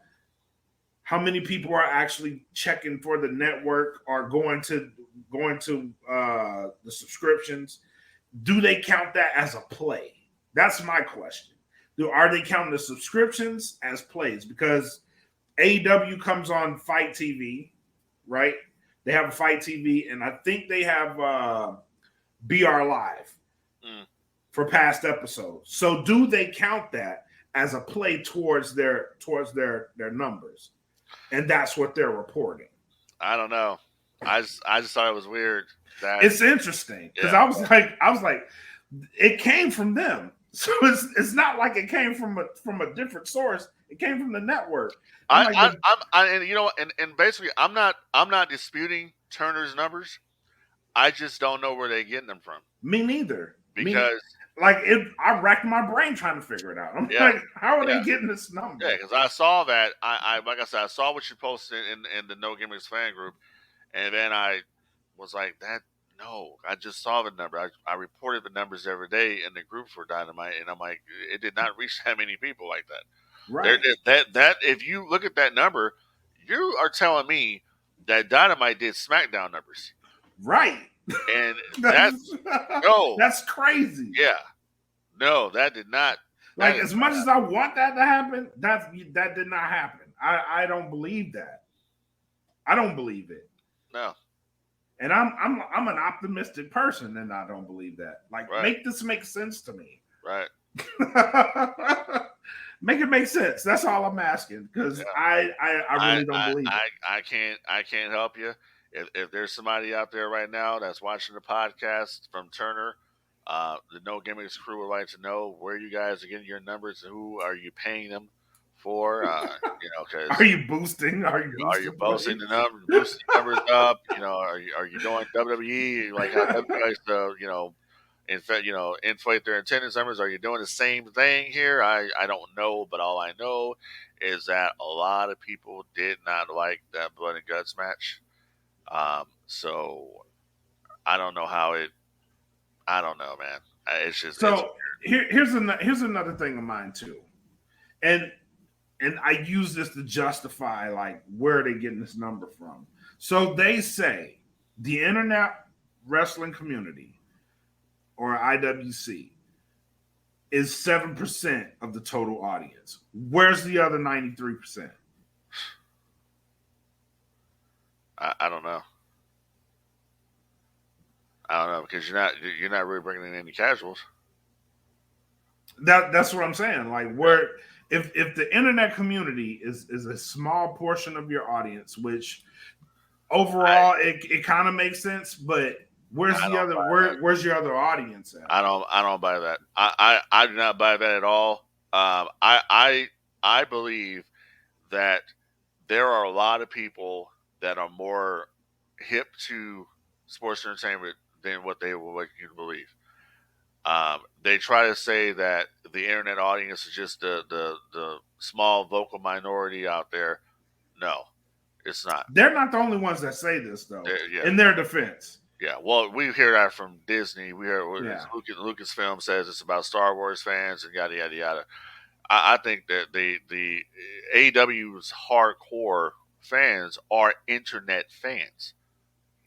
How many people are actually checking for the network or going to the subscriptions? do they count that as a play? That's my question. Are they counting the subscriptions as plays? Because AEW comes on Fight TV, right? They have a Fight TV, and I think they have BR Live for past episodes. So do they count that as a play towards their numbers? And that's what they're reporting. I don't know. I just thought it was weird. That it's interesting because I was like, it came from them. So it's not like it came from a different source. It came from the network. And you know, and basically, I'm not disputing Turner's numbers. I just don't know where they're getting them from. Me neither. Because I racked my brain trying to figure it out. I'm like, how are they getting this number? Yeah, because I saw that. I like I said, I saw what you posted in the No Gimmicks fan group, and then I was like, that. No, I just saw the number. I reported the numbers every day in the group for Dynamite, and I'm like, it did not reach that many people like that. Right. That if you look at that number, you are telling me that Dynamite did SmackDown numbers. Right. And that's crazy. Yeah. No, that did not. Like, as much as I want that to happen, that did not happen. I don't believe that. I don't believe it. No. And I'm an optimistic person, and I don't believe that. Like, make this make sense to me. Right. Make it make sense. That's all I'm asking, because I really don't believe it. I can't help you. If there's somebody out there right now that's watching the podcast from Turner, the No Gimmicks crew would like to know where you guys are getting your numbers and who are you paying them for. Are you boosting? Are you boosting the numbers? Boosting the numbers up? Are you doing WWE like how WWE likes to inflate their attendance numbers? Are you doing the same thing here? I don't know, but all I know is that a lot of people did not like that blood and guts match. So I don't know how it. I don't know, man. It's just so. Here's another thing of mine too, and I use this to justify like where they're getting this number from. So they say the internet wrestling community, or IWC, is 7% of the total audience. Where's the other 93%? I don't know. I don't know, because you're not really bringing in any casuals. That's what I'm saying. Like, where if the internet community is a small portion of your audience, which overall it kind of makes sense, but where's your other audience at? I don't buy that. I do not buy that at all. I believe that there are a lot of people that are more hip to sports entertainment than what they would like you to believe. They try to say that the internet audience is just the small vocal minority out there. No, it's not. They're not the only ones that say this, though. In their defense. Yeah, well, we hear that from Disney. We hear Lucasfilm says it's about Star Wars fans and yada yada yada. I think that the AEW's hardcore fans are internet fans.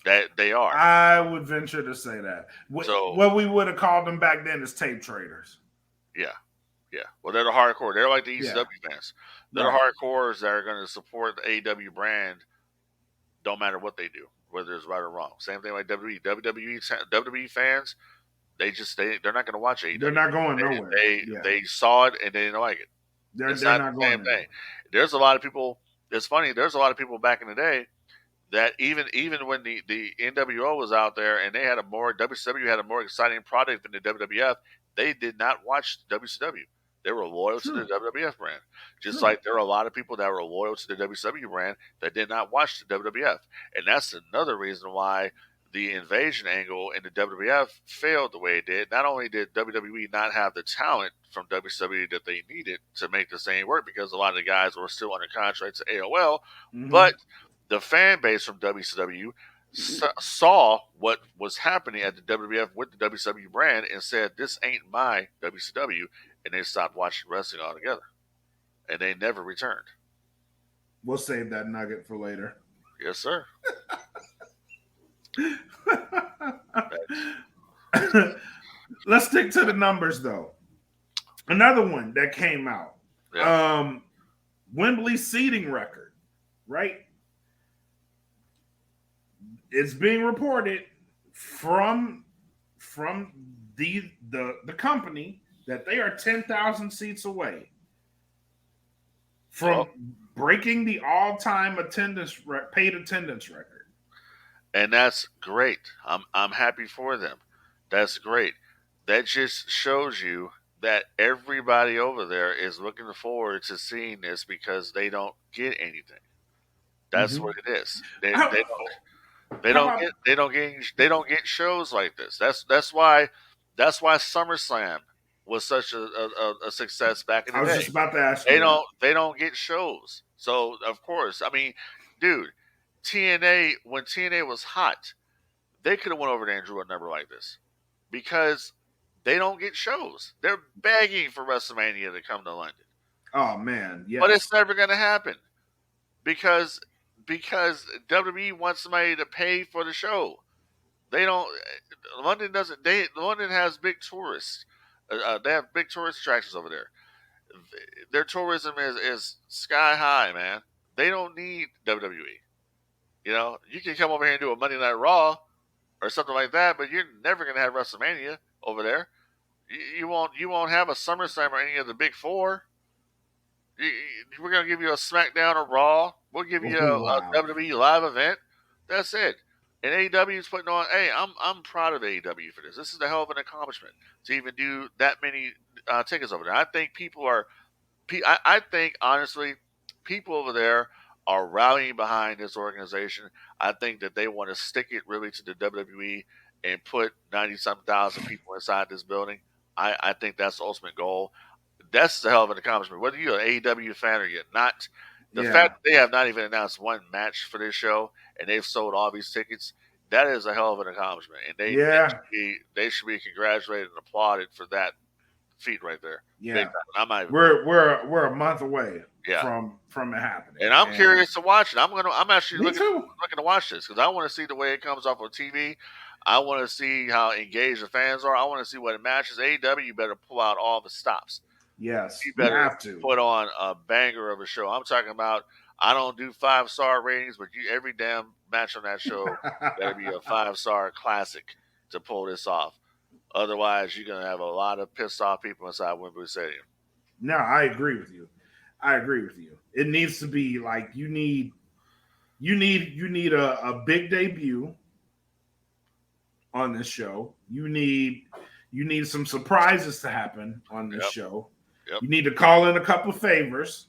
That they are. I would venture to say that. What we would have called them back then is tape traders. Yeah. Well, they're the hardcore. They're like the ECW fans. They're the hardcores that are going to support the AEW brand, don't matter what they do, whether it's right or wrong. Same thing like WWE. WWE fans, they're not going to watch AEW. They're not going nowhere. They saw it and they didn't like it. They're not the same thing. There's a lot of people. It's funny. There's a lot of people back in the day that even when the NWO was out there and they had WCW had a more exciting product than the WWF, they did not watch WCW. They were loyal to the WWF brand. Just like there are a lot of people that were loyal to the WCW brand that did not watch the WWF. And that's another reason why the invasion angle in the WWF failed the way it did. Not only did WWE not have the talent from WCW that they needed to make this thing work, because a lot of the guys were still under contract to AOL, but the fan base from WCW saw what was happening at the WWF with the WCW brand and said, this ain't my WCW, and they stopped watching wrestling altogether. And they never returned. We'll save that nugget for later. Yes, sir. let's stick to the numbers though. Another one that came out. Yeah. Wembley seating record, right? It's being reported from the company that they are 10,000 seats away from breaking the all-time paid attendance record. And that's great. I'm happy for them. That's great. That just shows you that everybody over there is looking forward to seeing this because they don't get anything. That's what it is. How, They how don't about they don't get shows like this. That's why SummerSlam was such a success back in I the was day. just about to ask you. They don't get shows. So of course, I mean, dude, TNA when TNA was hot, they could have went over there and drew a number like this because they don't get shows. They're begging for WrestleMania to come to London, Oh man, yes. but it's never going to happen because WWE wants somebody to pay for the show. They don't. London doesn't. London has big tourists. They have big tourist attractions over there. Their tourism is sky high, man. They don't need WWE. You know, you can come over here and do a Monday Night Raw or something like that, but you're never going to have WrestleMania over there. You won't have a SummerSlam or any of the big four. We're going to give you a SmackDown or Raw. We'll give you a WWE live event. That's it. And AEW is putting on. Hey, I'm proud of AEW for this. This is a hell of an accomplishment to even do that many tickets over there. I think people are. I think honestly, people over there are rallying behind this organization. I think that they want to stick it really to the WWE and put 90-something thousand people inside this building. I think that's the ultimate goal. That's a hell of an accomplishment. Whether you're an AEW fan or you're not, the fact that they have not even announced one match for this show and they've sold all these tickets, that is a hell of an accomplishment. And they should be congratulated and applauded for that feat right there. Yeah, I'm not even we're a month away Yeah. from it happening. And I'm curious to watch it. I'm actually Me looking too. to watch this because I want to see the way it comes off on TV. I want to see how engaged the fans are. I want to see what it matches. AEW better pull out all the stops. Yes, You you better have to. put on a banger of a show. I'm talking about. I don't do 5-star ratings, but every damn match on that show better be a 5-star classic to pull this off. Otherwise, you're gonna have a lot of pissed off people inside Wembley Stadium. No, I agree with you. It needs to be like you need a big debut on this show. You need some surprises to happen on this show. Yep. You need to call in a couple favors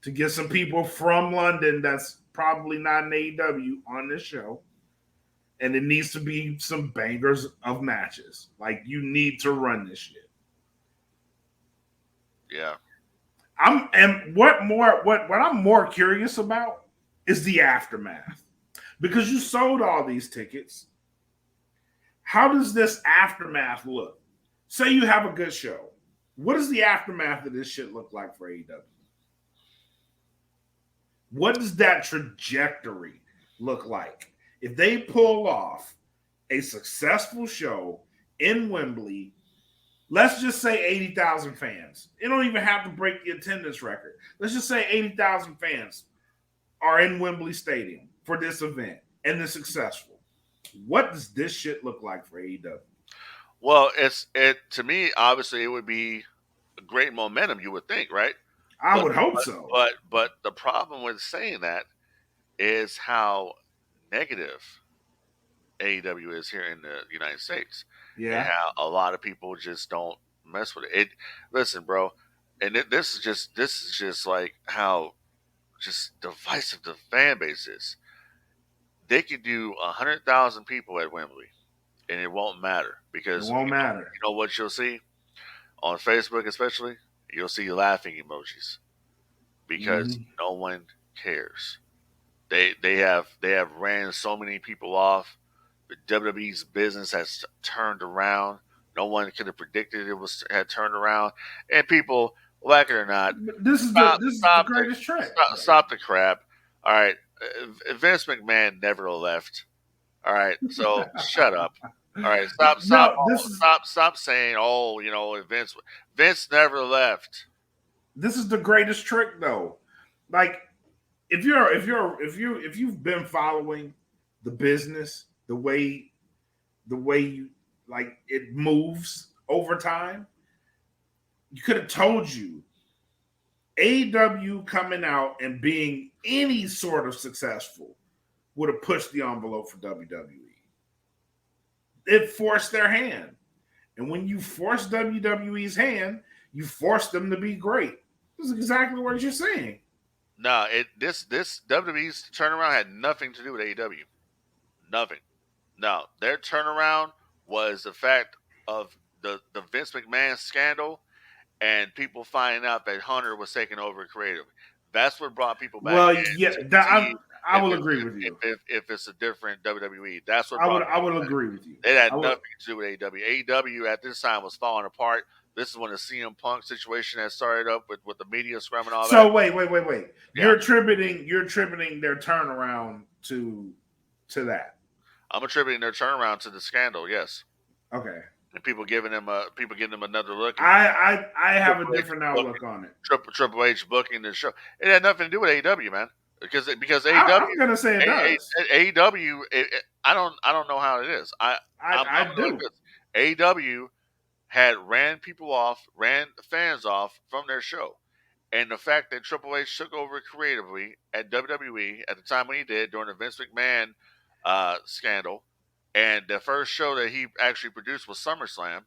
to get some people from London that's probably not in AEW on this show. And it needs to be some bangers of matches. Like you need to run this shit. Yeah. What I'm more curious about is the aftermath. Because you sold all these tickets. How does this aftermath look? Say you have a good show. What does the aftermath of this shit look like for AEW? What does that trajectory look like? If they pull off a successful show in Wembley, let's just say 80,000 fans. It don't even have to break the attendance record. Let's just say 80,000 fans are in Wembley Stadium for this event and they're successful. What does this shit look like for AEW? Well, to me, obviously, it would be a great momentum. You would think, right? I would hope so. But the problem with saying that is how negative AEW is here in the United States. Yeah. And how a lot of people just don't mess with it. Listen, bro, and this is just like how just divisive the fan base is. They could do 100,000 people at Wembley, and it won't matter because it won't matter. You know what you'll see on Facebook, especially you'll see laughing emojis because no one cares. They have ran so many people off. The WWE's business has turned around. No one could have predicted had turned around, and people, like it or not, this is the greatest trick. Stop the crap. All right, Vince McMahon never left. All right, so shut up. All right, stop, stop, No, this is stop saying, "Oh, you know, Vince never left." the greatest trick though. Like if you've been following the business, the way you like it moves over time, you could have told you AEW coming out and being any sort of successful would have pushed the envelope for WWE. It forced their hand. And when you force WWE's hand, you force them to be great. This is exactly what you're saying. No, this WWE's turnaround had nothing to do with AEW. Nothing. No, their turnaround was the fact of the Vince McMahon scandal and people finding out that Hunter was taking over creatively. That's what brought people back Well, in yeah, to that, see I will agree with you. if it's a different WWE. That's what I brought would I people would back. agree with you. It had I would, nothing to do with AEW. AEW at this time was falling apart. This is when the CM Punk situation had started up with the media scrum and all so that. wait. Yeah. You're attributing their turnaround to that. I'm attributing their turnaround to the scandal. Yes. Okay. And people giving them another look. I have a Triple H different outlook on it. Triple H booking the show. It had nothing to do with AEW, man. Because AEW, I'm gonna say it does. AEW, I don't know how it is. I'm I do. AEW had ran people off, ran fans off from their show, and the fact that Triple H took over creatively at WWE at the time when he did during the Vince McMahon scandal, and the first show that he actually produced was SummerSlam.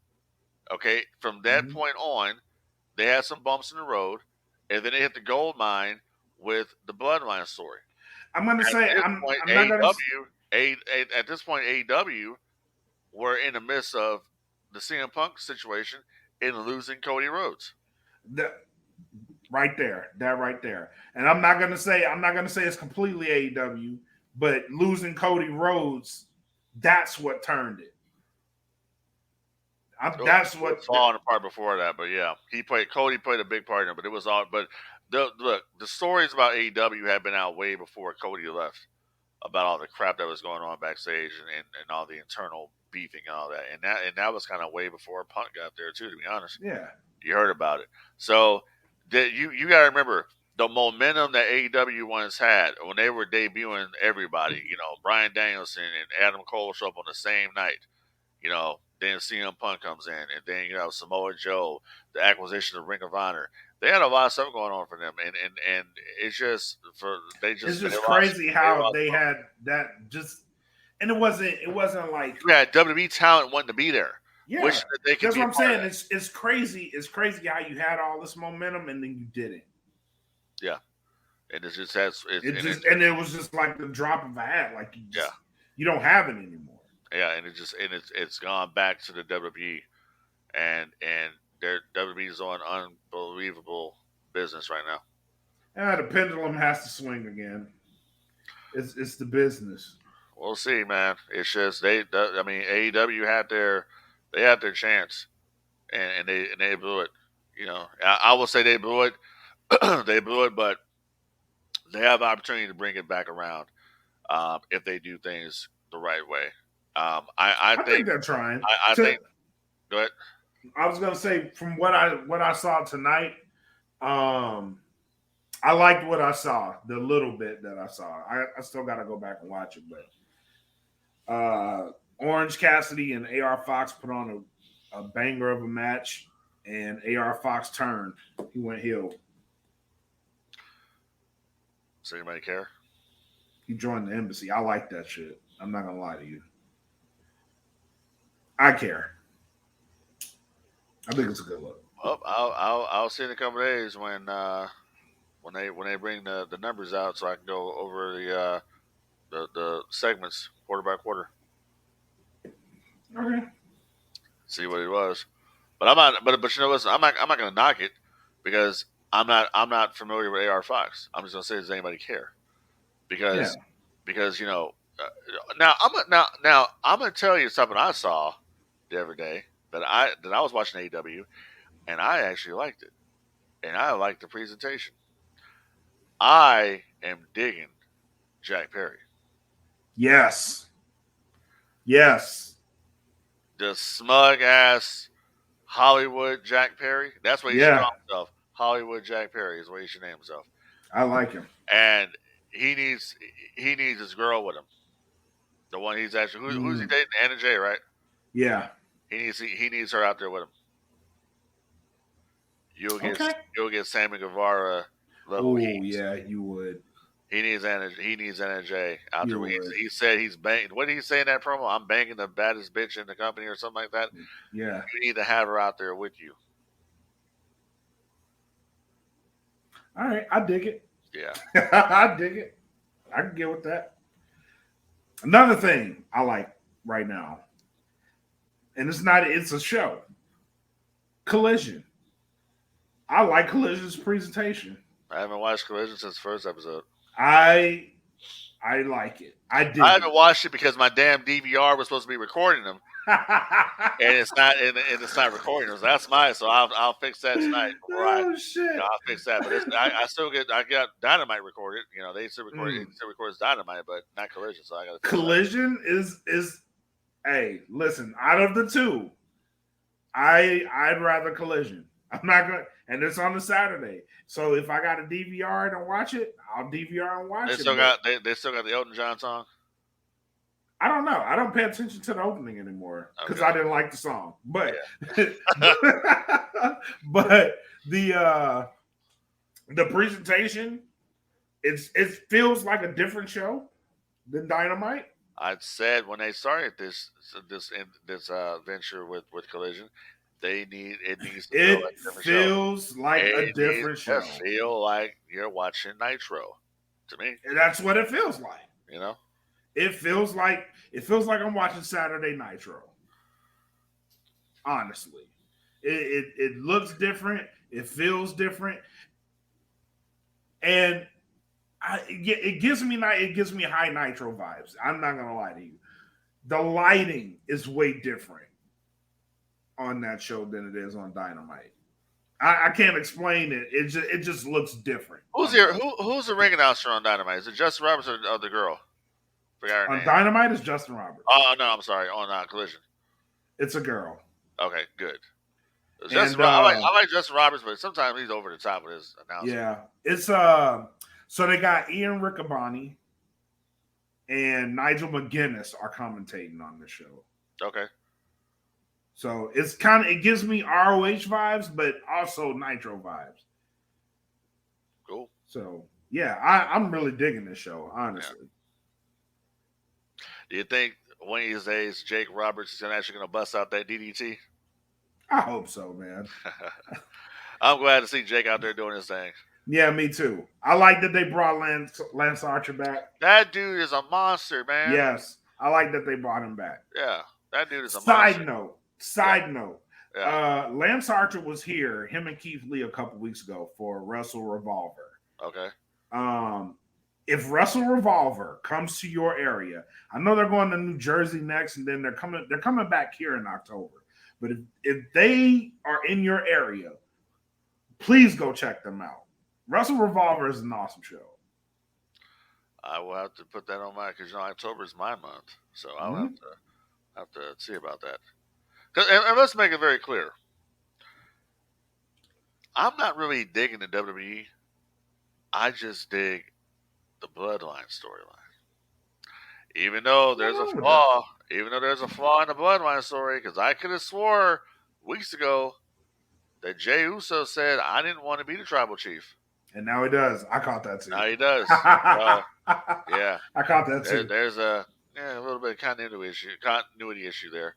Okay, from that point on, they had some bumps in the road, and then they hit the gold mine with the Bloodline story. I'm gonna say I'm not gonna. At this point, AEW were in the midst of the CM Punk situation in losing Cody Rhodes. That right there. And I'm not gonna say it's completely AEW, but losing Cody Rhodes, that's what turned it. That's what falling apart before that, but yeah, Cody played a big part in it, but it was all. But the stories about AEW had been out way before Cody left about all the crap that was going on backstage and all the internal beefing and all that, and that was kind of way before Punk got there too. To be honest, yeah, you heard about it. So you got to remember the momentum that AEW once had when they were debuting everybody. You know, Bryan Danielson and Adam Cole show up on the same night. You know, then CM Punk comes in, and then you know Samoa Joe, the acquisition of Ring of Honor. They had a lot of stuff going on for them, and it's just it's just crazy how they had that just, and it wasn't like yeah, WWE talent wanting to be there. Yeah, Wish that they could that's be what I'm saying. It's crazy. It's crazy how you had all this momentum and then you didn't. Yeah, and it just has and it was just like the drop of a hat. Like you don't have it anymore. Yeah, and it's gone back to the WWE, and their WWE is on unbelievable business right now. Yeah, the pendulum has to swing again. It's the business. We'll see, man. It's just AEW had their chance, and they blew it. You know, I will say they blew it. They blew it, but they have the opportunity to bring it back around if they do things the right way. I think they're trying. I think. Go ahead. I was gonna say from what I saw tonight, I liked what I saw. The little bit that I saw, I still got to go back and watch it. But Orange Cassidy and AR Fox put on a banger of a match, and AR Fox turned. He went heel. Does anybody care? He joined the embassy. I like that shit. I'm not gonna lie to you. I care. I think it's a good look. Well, I'll see in a couple of days when they bring the numbers out, so I can go over the segments quarter by quarter. Okay. See what it was, but I'm not. But you know what? I'm not going to knock it because I'm not familiar with AR Fox. I'm just going to say, does anybody care? Because you know now I'm going to tell you something I saw the other day that I was watching AEW, and I actually liked it, and I liked the presentation. I am digging Jack Perry. Yes. the smug ass Hollywood Jack Perry. That's what he should Yeah, call himself. Hollywood Jack Perry is what he should name himself. I like him. And he needs he needs his girl with him. The one he's actually who's he dating? Anna Jay, right? Yeah. He needs her out there with him. Okay. You'll get Sammy Guevara level Oh heat. yeah, you would. He needs Anna Jay out You there. would. He said he's banging. What did he say in that promo? I'm banging the baddest bitch in the company or something like that. Yeah. You need to have her out there with you. All right, I dig it. Yeah. I dig it. I can get with that. Another thing I like right now, and it's a show. Collision. I like Collision's presentation. I haven't watched Collision since the first episode. I like it. I haven't watched it because my damn DVR was supposed to be recording them, and it's not. And it's not recording them. So that's mine. So I'll fix that tonight. Oh shit! I'll fix that. But I got Dynamite recorded. You know, they still record it still records Dynamite, but not Collision. So I got Collision is. Hey, listen. Out of the two, I'd rather Collision. I'm not gonna, and it's on a Saturday. So if I got a DVR and watch it, I'll DVR and watch it. They still got the Elton John song. I don't know. I don't pay attention to the opening anymore because I didn't like the song. But but the presentation, it feels like a different show than Dynamite. I'd said when they started this venture with Collision, it needs to feel like a different feels show. Like a different show. Feel like you're watching Nitro, to me. And that's what it feels like. You know, it feels like I'm watching Saturday Nitro. Honestly, it looks different. It feels different, and it gives me high Nitro vibes. I'm not gonna lie to you. The lighting is way different on that show than it is on Dynamite. I can't explain it. It just looks different. Who's the ring announcer on Dynamite? Is it Justin Roberts or the girl? Forgot her name. Dynamite is Justin Roberts. Oh no, I'm sorry. On Collision, it's a girl. Okay, good. I like Justin Roberts, but sometimes he's over the top with his announcement. Yeah, it's so they got Ian Riccaboni and Nigel McGuinness are commentating on the show. Okay. So it gives me ROH vibes, but also Nitro vibes. Cool. So yeah, I'm really digging this show, honestly. Yeah. Do you think one of these days Jake Roberts is actually going to bust out that DDT? I hope so, man. I'm glad to see Jake out there doing his thing. Yeah, me too. I like that they brought Lance Archer back. That dude is a monster, man. Yes, I like that they brought him back. Yeah, that dude is a monster. Side note. Yeah. Lance Archer was here, him and Keith Lee, a couple weeks ago for Wrestle Revolver. Okay. If Wrestle Revolver comes to your area, I know they're going to New Jersey next, and then they're coming back here in October. But if they are in your area, please go check them out. Wrestle Revolver is an awesome show. I will have to put that on because October is my month, so I'll have to see about that. And let's make it very clear. I'm not really digging the WWE. I just dig the Bloodline storyline. Even though there's a flaw in the Bloodline story, because I could have swore weeks ago that Jey Uso said I didn't want to be the tribal chief. And now he does. I caught that too. Now he does. Yeah. I caught that too. There's a little bit of continuity issue there.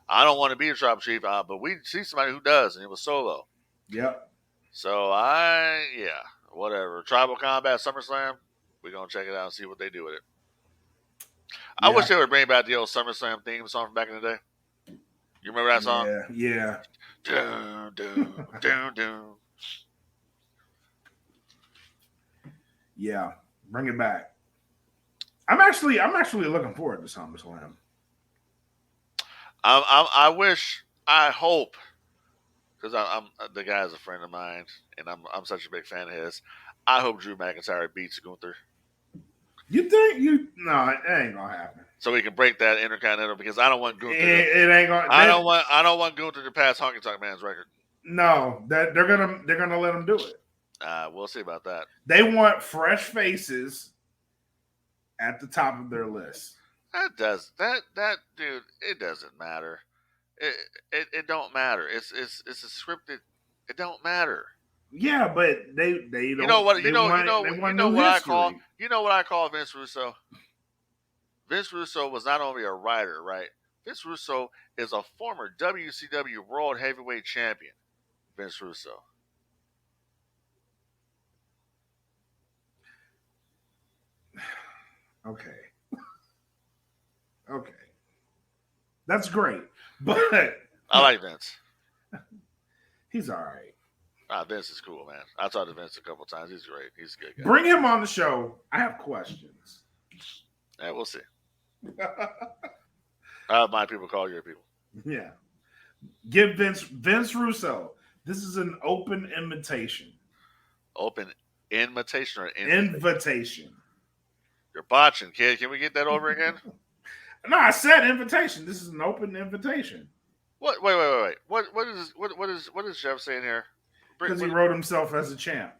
I don't want to be a tribal chief, but we see somebody who does, and it was Solo. Yep. So whatever. Tribal Combat SummerSlam, we're going to check it out and see what they do with it. I wish they would bring back the old SummerSlam theme song from back in the day. You remember that song? Yeah. Dun, dun, dun, dun. Yeah, bring it back. I'm actually looking forward to SummerSlam. I hope, because I'm the guy's a friend of mine, and I'm such a big fan of his. I hope Drew McIntyre beats Gunther. You think you? No, it ain't gonna happen. So we can break that Intercontinental because I don't want Gunther. It ain't gonna. I don't want Gunther to pass Honky Tonk Man's record. No, that they're gonna let him do it. We'll see about that. They want fresh faces at the top of their list. That dude. It doesn't matter. It don't matter. It's a scripted. It don't matter. Yeah, but they don't. You know what I call Vince Russo. Vince Russo was not only a writer, right? Vince Russo is a former WCW World Heavyweight Champion. Vince Russo. Okay. That's great, but I like Vince. He's all right. Vince is cool, man. I talked to Vince a couple times. He's great. He's a good guy. Bring him on the show. I have questions. Yeah, we'll see. I have my people call your people. Yeah. Give Vince Russo. This is an open invitation. Open invitation or invitation? You're botching, kid. Can we get that over again? No, I said invitation. This is an open invitation. What? Wait. What is Jeff saying here? Because he wrote himself as a champ.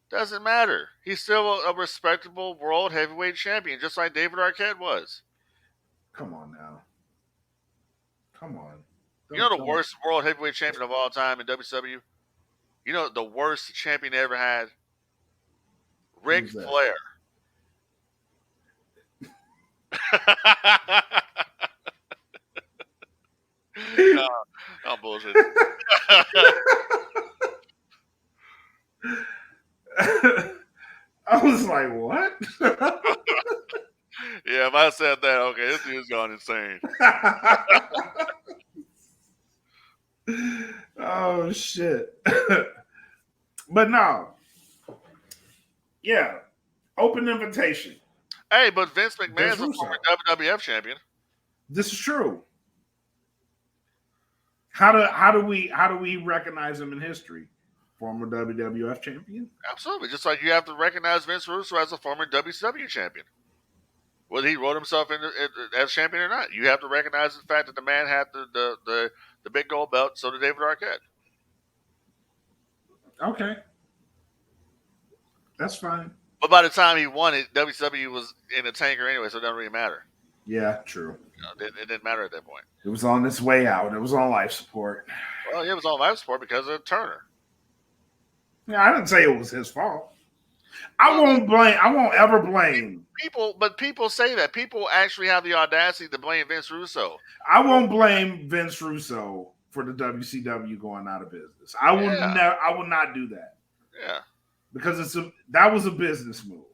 Doesn't matter. He's still a respectable world heavyweight champion, just like David Arquette was. Come on now. Come on. You know the worst world heavyweight champion of all time in WCW? You know the worst champion they ever had? Ric Flair. No, I'm bullshit. I was like, what? Yeah, if I said that, okay, this dude's gone insane. Oh, shit. But no. Yeah. Open invitation. Hey, but Vince McMahon's a former WWF champion. This is true. How do we recognize him in history? Former WWF champion? Absolutely. Just like you have to recognize Vince Russo as a former WCW champion. Whether he wrote himself in as champion or not, you have to recognize the fact that the man had the big gold belt. So did David Arquette. Okay, that's fine. But by the time he won it, WCW was in a tanker anyway, so it doesn't really matter. Yeah, true. It didn't matter at that point. It was on its way out. It was on life support. Well, it was on life support because of Turner. Yeah, I didn't say it was his fault. I won't ever blame people. But people say that. People actually have the audacity to blame Vince Russo. I won't blame Vince Russo for the WCW going out of business. I will not do that. Yeah. Because that was a business move.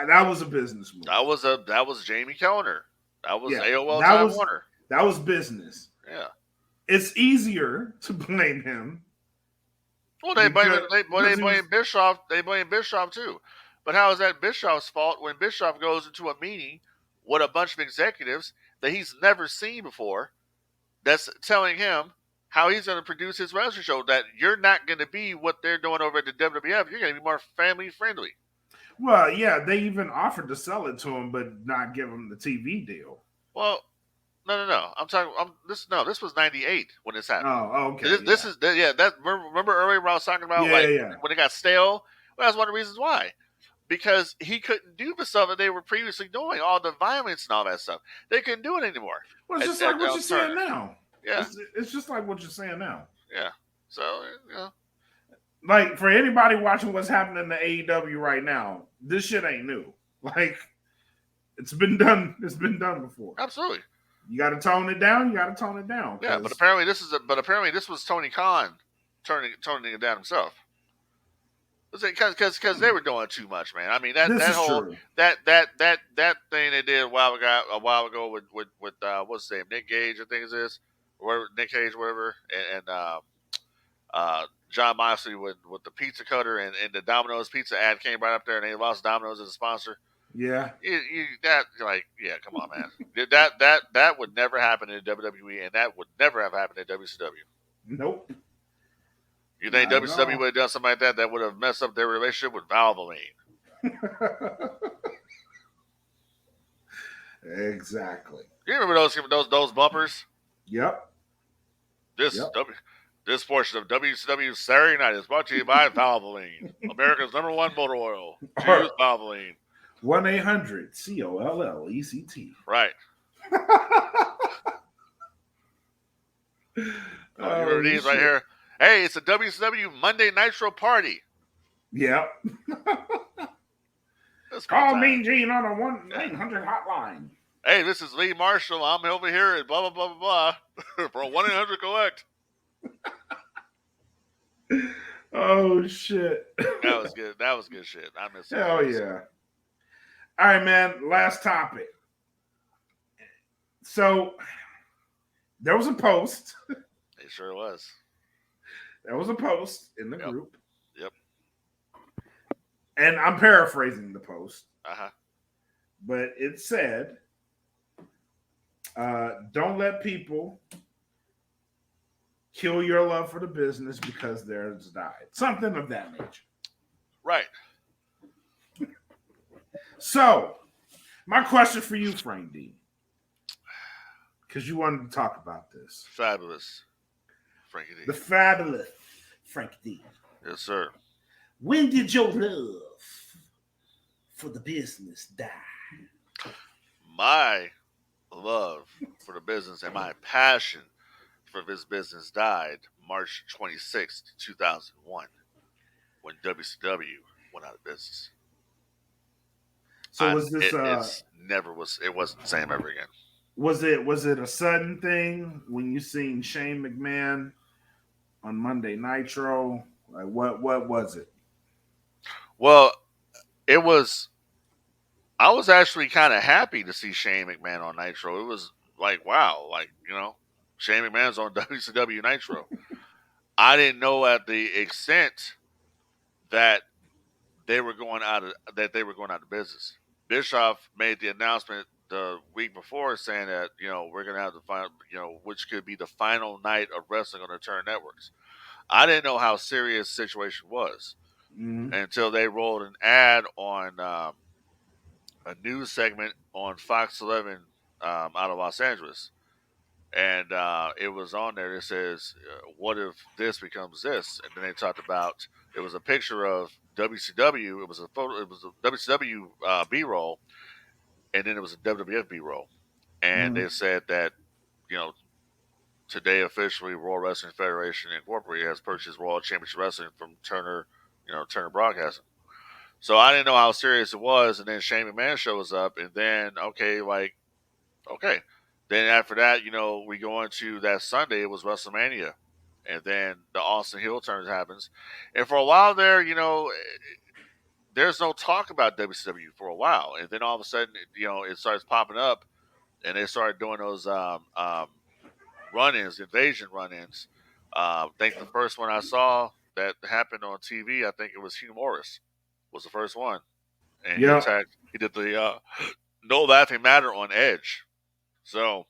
That was a business move. That was Jamie Kellner. That was AOL Time Warner. That was business. Yeah. It's easier to blame him. Well, they blame Bischoff. They blame Bischoff too. But how is that Bischoff's fault when Bischoff goes into a meeting with a bunch of executives that he's never seen before, that's telling him how he's going to produce his wrestling show, that you're not going to be what they're doing over at the WWF. You're going to be more family friendly. Well, yeah, they even offered to sell it to him, but not give him the TV deal. Well, no. This was 98 when this happened. Oh, okay. Remember earlier when I was talking about when it got stale? Well, that's one of the reasons why. Because he couldn't do the stuff that they were previously doing, all the violence and all that stuff. They couldn't do it anymore. Well, it's just like what you're saying now. Yeah. It's just like what you're saying now. Yeah. So, like, for anybody watching what's happening in the AEW right now, this shit ain't new. Like, it's been done. It's been done before. Absolutely. You got to tone it down. Yeah, but apparently this was Tony Khan turning it down himself. Because they were doing too much, man. I mean that thing they did a while ago with what's his name, Nick Gage, I think it is, or Nick Cage, whatever, and John Moxley with the pizza cutter and the Domino's pizza ad came right up there, and they lost Domino's as a sponsor. Yeah, come on, man. that would never happen in WWE, and that would never have happened in WCW. Nope. You think WCW would have done something like that? That would have messed up their relationship with Valvoline. Exactly. You remember those bumpers? Yep. This Yep. this portion of WCW Saturday Night is brought to you by Valvoline, America's #1 motor oil. Choose Valvoline. 1-800-COLLECT. Right. Oh, you remember Oh these right shit. here? Hey, it's a WCW Monday Nitro party. Yep. It's fun Call time. Mean Gene on a Yeah. 1-800 hotline. Hey, this is Lee Marshall. I'm over here at blah blah blah blah blah for 1-800 collect. Oh shit. That was good. That was good shit. I miss those Hell days. yeah. All right, man. Last topic. So there was a post. It sure was. There was a post in the Yep. group. Yep. And I'm paraphrasing the post, Uh-huh. but it said, don't let people kill your love for the business because theirs died. Something of that nature. Right. So, my question for you, Frank D, because you wanted to talk about this. Fabulous. Frankie D. The fabulous Frank D. Yes, sir. When did your love for the business die? My love for the business and my passion for this business died March 26th, 2001, when WCW went out of business. So was this it wasn't the same ever again. was it a sudden thing when you seen Shane McMahon on Monday Nitro? Like what was it? Well, it was. I was actually kind of happy to see Shane McMahon on Nitro. It was like, wow, like, Shane McMahon's on WCW Nitro. I didn't know at the extent that they were going out of business. Bischoff made the announcement the week before saying that, we're going to have the final, which could be the final night of wrestling on the Turn Networks. I didn't know how serious the situation was until they rolled an ad on a news segment on Fox 11 out of Los Angeles. And it was on there that says, what if this becomes this? And then they talked about, it was a picture of WCW. It was a photo. It was a WCW B-roll. And then it was a WWF B-roll. And they said that, today officially World Wrestling Federation Incorporated has purchased World Championship Wrestling from Turner, Turner Broadcasting. So I didn't know how serious it was, and then Shane McMahon shows up, and then okay. Then after that, we go into that Sunday. It was WrestleMania, and then the Austin heel turn happens, and for a while there, there's no talk about WCW for a while, and then all of a sudden, it starts popping up, and they started doing those run-ins, invasion run-ins. I think the first one I saw that happened on TV, I think it was Hugh Morris was the first one, and he did the No Laughing Matter on Edge. So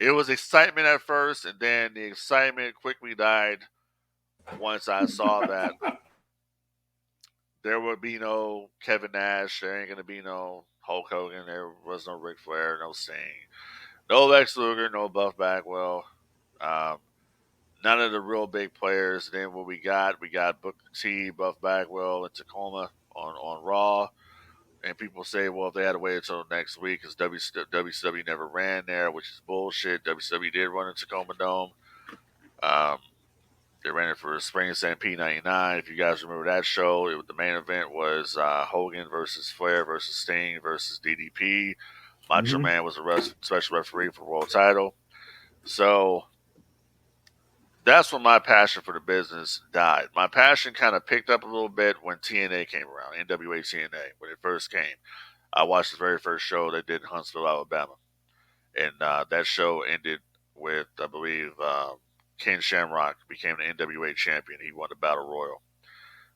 it was excitement at first, and then the excitement quickly died once I saw that there would be no Kevin Nash, there ain't gonna be no Hulk Hogan, there was no Ric Flair, no Sting, no Lex Luger, no Buff Bagwell. None of the real big players. Then what we got Booker T, Buff Bagwell, and Tacoma on Raw. And people say, well, if they had to wait until next week because WCW never ran there, which is bullshit. WCW did run in Tacoma Dome. They ran it for Spring Stampede '99. If you guys remember that show, the main event was Hogan versus Flair versus Sting versus DDP. Macho Man was a special referee for world title. So that's when my passion for the business died. My passion kind of picked up a little bit when TNA came around, NWA TNA, when it first came. I watched the very first show they did in Huntsville, Alabama. And that show ended with, I believe, Ken Shamrock became the NWA champion. He won the Battle Royal.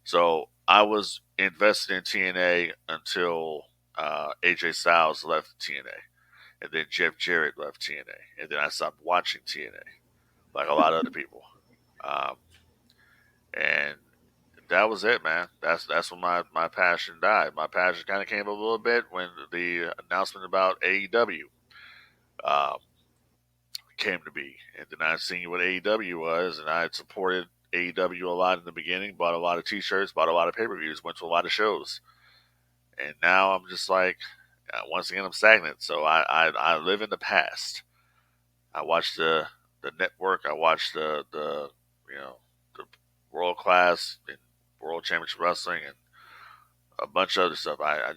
So I was invested in TNA until AJ Styles left TNA. And then Jeff Jarrett left TNA. And then I stopped watching TNA. Like a lot of other people. And that was it, man. That's when my passion died. My passion kind of came a little bit when the announcement about AEW um, came to be, and then I seen what AEW was, and I had supported AEW a lot in the beginning. Bought a lot of T-shirts, bought a lot of pay-per-views, went to a lot of shows, and now I'm just like, once again, I'm stagnant. So I live in the past. I watch the network. I watch the the world class and world championship wrestling and a bunch of other stuff. I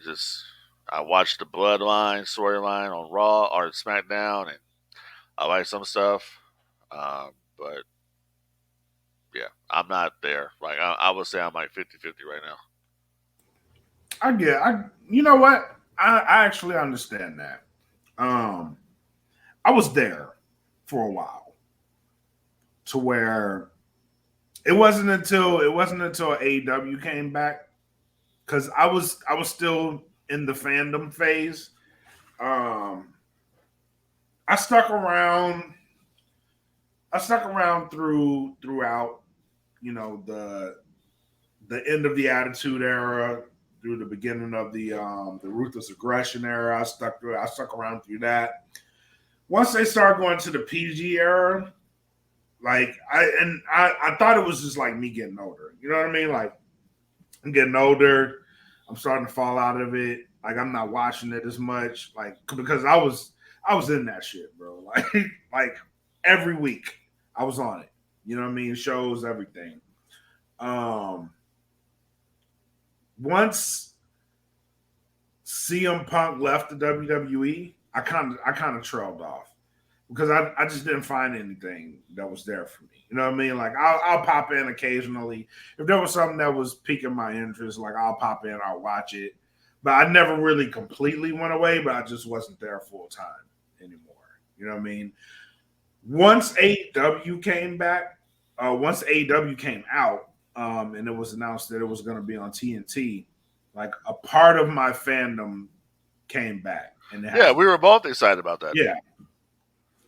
watch the Bloodline storyline on Raw or SmackDown, and I like some stuff. But yeah, I'm not there. Like I would say I'm like 50-50 right now. You know what? I actually understand that. I was there for a while to where it wasn't until AEW came back, because I was still in the fandom phase. I stuck around. Throughout, the end of the Attitude Era, through the beginning of the Ruthless Aggression Era. I stuck around through that. Once they started going to the PG era, like I thought it was just like me getting older. You know what I mean? Like, I'm getting older. I'm starting to fall out of it. Like, I'm not watching it as much. Like, because I was in that shit, bro. Like every week I was on it. You know what I mean? Shows, everything. Once CM Punk left the WWE, I kind of trailed off, because I just didn't find anything that was there for me. You know what I mean? Like, I'll pop in occasionally. If there was something that was piquing my interest, like, I'll pop in, I'll watch it. But I never really completely went away, but I just wasn't there full time anymore. You know what I mean? Once AEW came back, once AEW came out, and it was announced that it was going to be on TNT, like, a part of my fandom came back. And yeah, we were both excited about that. Yeah.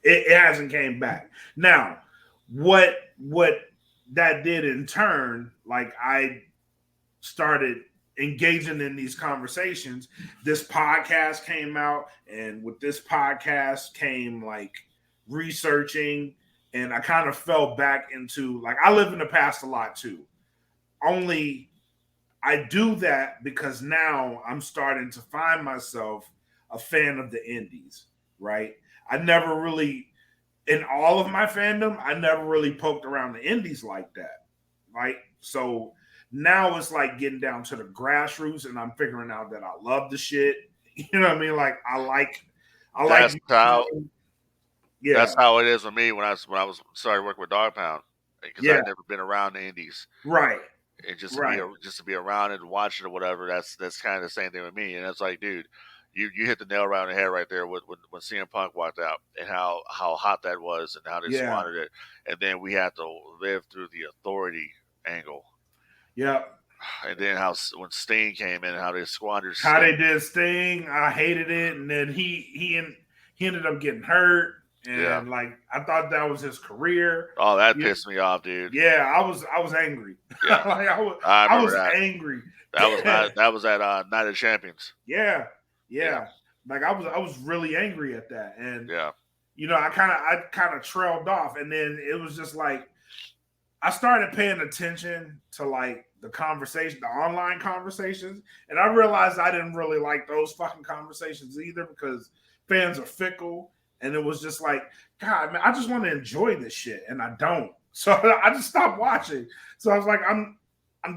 It hasn't came back. Now, what that did in turn, like, I started engaging in these conversations. This podcast came out, and with this podcast came, like, researching, and I kind of fell back into, like, I live in the past a lot too. Only I do that because now I'm starting to find myself a fan of the indies, right? I never really, in all of my fandom, I never really poked around the indies like that, right? So now it's like getting down to the grassroots, and I'm figuring out that I love the shit. You know what I mean? Like, That's how. Yeah, that's how it is with me when I was started working with Dog Pound, because I'd never been around the indies, right. and just to be around it and watch it or whatever. That's kind of the same thing with me. And it's like, dude, you hit the nail around the head right there when CM Punk walked out, and how hot that was, and how they squandered it. And then we had to live through the Authority angle. Yeah. And then when Sting came in, how they squandered Sting. How they did Sting, I hated it. And then he ended up getting hurt. And like, I thought that was his career. Oh, that pissed me off, dude. Yeah, I was angry. Yeah. Like, I was angry. That was at Night of Champions. Yeah. Like, I was really angry at that. And I kind of trailed off. And then it was just like, I started paying attention to, like, the conversation, the online conversations, and I realized I didn't really like those fucking conversations either, because fans are fickle. And it was just like, God, man, I just want to enjoy this shit, and I don't. So I just stopped watching. So I was like, I'm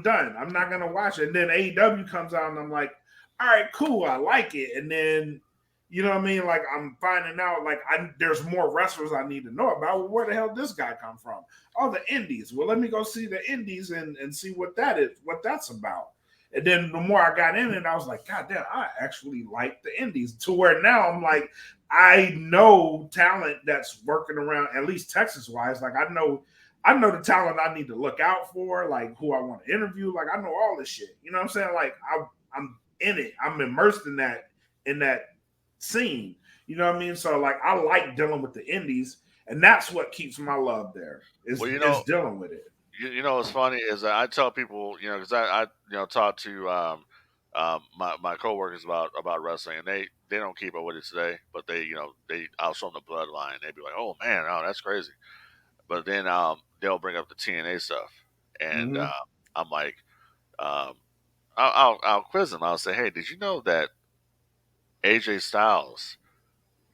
done. I'm not gonna watch it. And then AEW comes out, and I'm like, all right, cool, I like it. And then, you know what I mean? Like, I'm finding out, like, there's more wrestlers I need to know about. Well, where the hell did this guy come from? Oh, the indies. Well, let me go see the indies and see what that's about. And then the more I got in it, I was like, God damn, I actually like the indies, to where now I'm like, I know talent that's working around, at least Texas wise. Like, I know the talent I need to look out for, like, who I want to interview. Like, I know all this shit. You know what I'm saying? Like, I'm in it. I'm immersed in that scene. You know what I mean? So, like, I like dealing with the indies, and that's what keeps my love there. Is dealing with it. You know what's funny is that I tell people, because I talk to my coworkers about wrestling, and they don't keep up with it today, but I'll show them the bloodline. They'd be like, "Oh man, oh that's crazy," but then they'll bring up the TNA stuff, and Hmm. I'm like, um, I'll quiz them. I'll say, "Hey, did you know that AJ Styles?"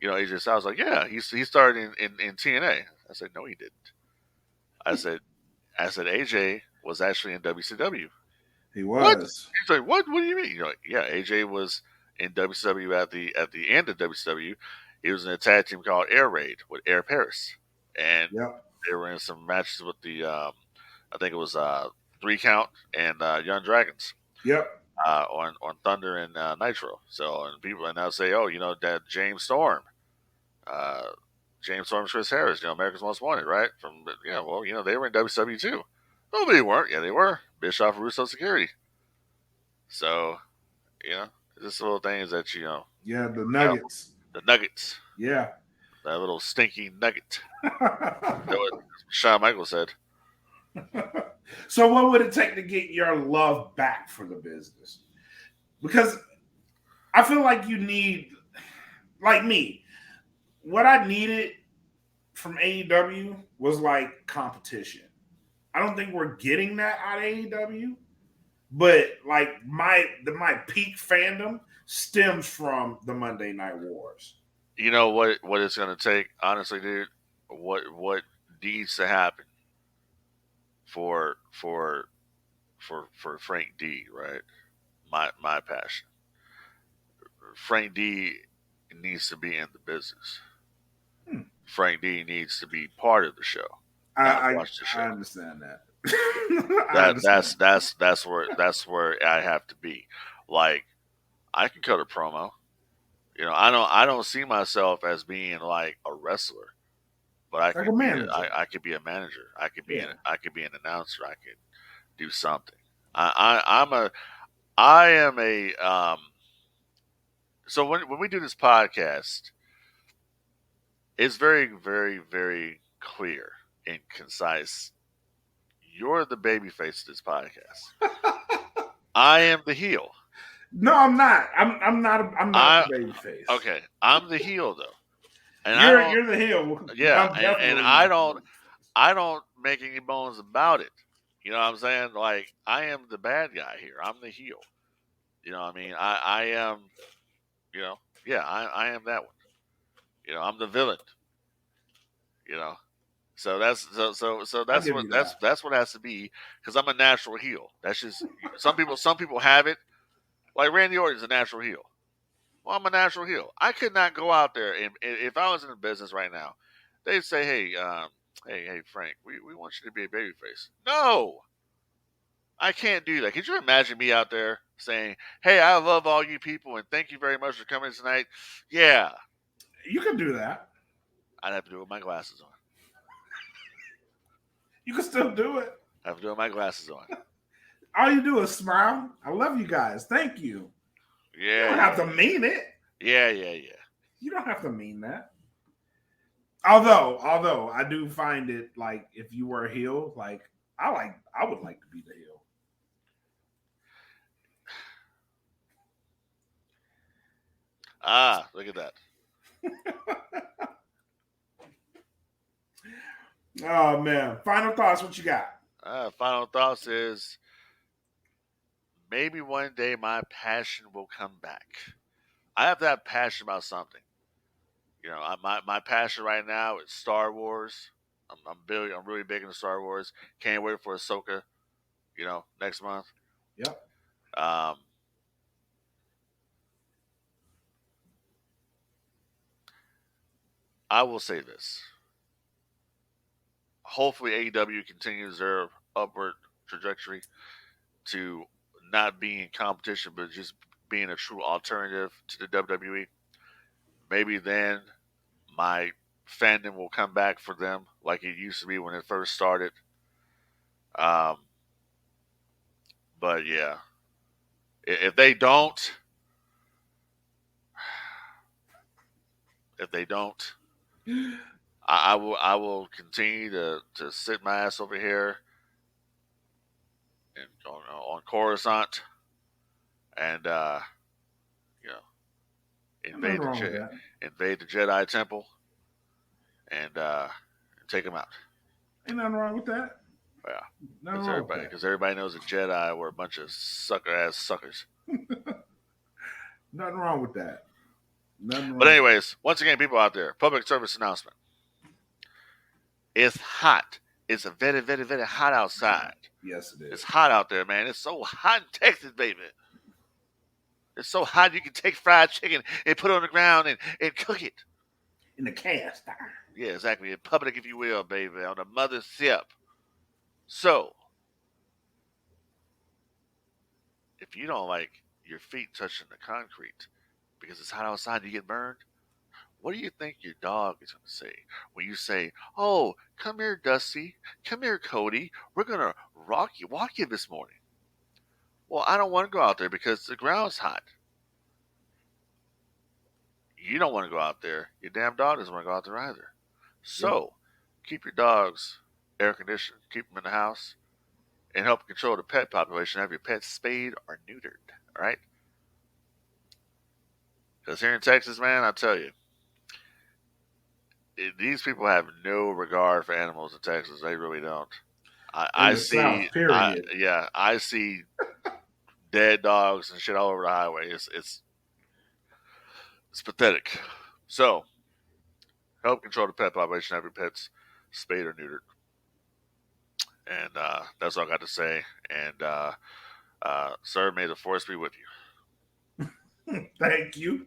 AJ Styles like, "Yeah, he started in TNA." I said, "No, he didn't." I said, AJ was actually in WCW. He What? was. He's like, what? What do you mean? You're like, yeah, AJ was in WCW at the end of WCW. He was in a tag team called Air Raid with Air Paris, and Yep. they were in some matches with the I think it was Three Count and Young Dragons Yep. on Thunder and Nitro. So and people and they'll say, oh, that James Storm. Uh, James Storm, Chris Harris, America's Most Wanted, right? They were in WCW too. No, they weren't. Yeah, they were. Bischoff Russo Security. So, just little things that Yeah. The uh, Nuggets. the nuggets, Yeah. that little stinky nugget. That what Shawn Michaels said. So, what would it take to get your love back for the business? Because I feel like you need, like me, what I needed from AEW was like competition. I don't think we're getting that out of AEW, but like my peak fandom stems from the Monday Night Wars. You know what it's gonna take, honestly, dude. What needs to happen for for for Frank D, right? My passion. Frank D needs to be in the business. Hmm. Frank D needs to be part of the show, I, not I watch the I show. understand that. I That understand. that's where I have to be. Like I can cut a promo. I don't see myself as being like a wrestler, but I Like a could be manager. I could be a manager. Yeah. I could be an announcer. I could do something. I am a so when we do this podcast, it's very, very, very clear and concise. You're the baby face of this podcast. I am the heel. No, I'm not. I'm not the I baby face. okay. I'm the heel though, and I You're don't. you're the heel. Yeah, I'm and definitely not the baby face. I don't make any bones about it. You know what I'm saying? Like I am the bad guy here. I'm the heel. You know what I mean? I am. You know. Yeah, I am that one. I'm the villain. You know. So I'll that's give what you that. that's what has to be because I'm a natural heel. That's just some people have it. Like Randy Orton's a natural heel. Well, I'm a natural heel. I could not go out there and if I was in the business right now, they'd say, hey, Frank, we want you to be a babyface. No, I can't do that. Could you imagine me out there saying, hey, I love all you people and thank you very much for coming tonight? Yeah, You can do that. I'd have to do it with my glasses on. You can still do it. I have to do it with my glasses on. All you do is smile. I love you guys. Thank you. You Yeah, don't have yeah, to mean it. yeah. You don't have to mean that. Although I do find it like if you were a heel, like I would like to be the heel. Ah, look at that. Oh man. Final thoughts, what you got? Final thoughts is maybe one day my passion will come back. I have to have passion about something. My passion right now is Star Wars. I'm really big into Star Wars. Can't wait for Ahsoka. Next month. Yep. Um, I will say this. Hopefully, AEW continues their upward trajectory to not being in competition, but just being a true alternative to the WWE. Maybe then my fandom will come back for them like it used to be when it first started. Um, but yeah, if they don't, if they don't, I will continue to sit my ass over here on Coruscant, and Nothing wrong with that. invade the Jedi Temple, and take them out. Ain't nothing wrong with that. Yeah, Nothing wrong with that. because everybody knows the Jedi were a bunch of suckers. Nothing wrong with that. But anyways, once again, people out there, public service announcement. It's hot. It's a very, very, very hot outside. Yes, it is. It's hot out there, man. It's so hot in Texas, baby. It's so hot you can take fried chicken and put it on the ground and cook it. In the cast iron. Yeah, exactly. In public, if you will, baby, on the mothership. So, if you don't like your feet touching the concrete because it's hot outside and you get burned, what do you think your dog is going to say when you say, "Oh, come here, Dusty. Come here, Cody. We're going to walk you this morning." Well, I don't want to go out there because the ground's hot. You don't want to go out there. Your damn dog doesn't want to go out there either. So, keep your dogs air conditioned. Keep them in the house. And help control the pet population. Have your pets spayed or neutered. All right? Because here in Texas, man, I tell you, these people have no regard for animals in Texas. They really don't. I see. South, period. I see dead dogs and shit all over the highway. It's pathetic. So, help control the pet population. Have your pets spayed or neutered. And that's all I got to say. And sir, may the force be with you. Thank you.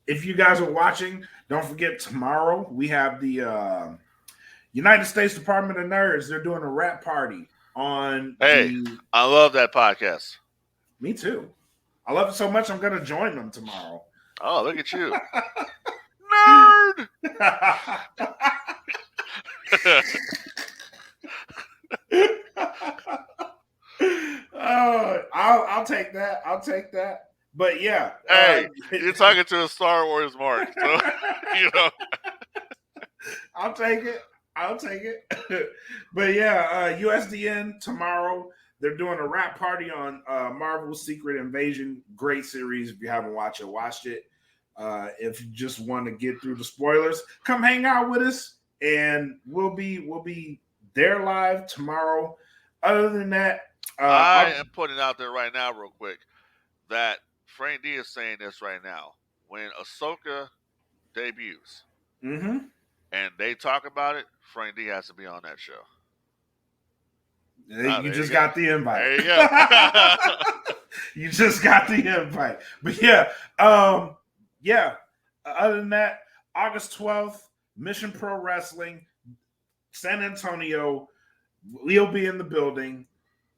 If you guys are watching, don't forget tomorrow we have the United States Department of Nerds. They're doing a rap party on. Hey, I love that podcast. Me too. I love it so much. I'm going to join them tomorrow. Oh, look at you, nerd! I'll take that. But yeah, hey, you're talking to a Star Wars mark, so you know. I'll take it. But yeah, USDN tomorrow. They're doing a rap party on Marvel's Secret Invasion. Great series. If you haven't watched it. If you just want to get through the spoilers, come hang out with us, and we'll be there live tomorrow. Other than that, I am putting it out there right now, real quick, that Frank D is saying this right now. When Ahsoka debuts, and they talk about it, Frank D has to be on that show. You just got the invite. There you go. You just got the invite. But yeah, other than that, August 12th, Mission Pro Wrestling, San Antonio. We'll be in the building.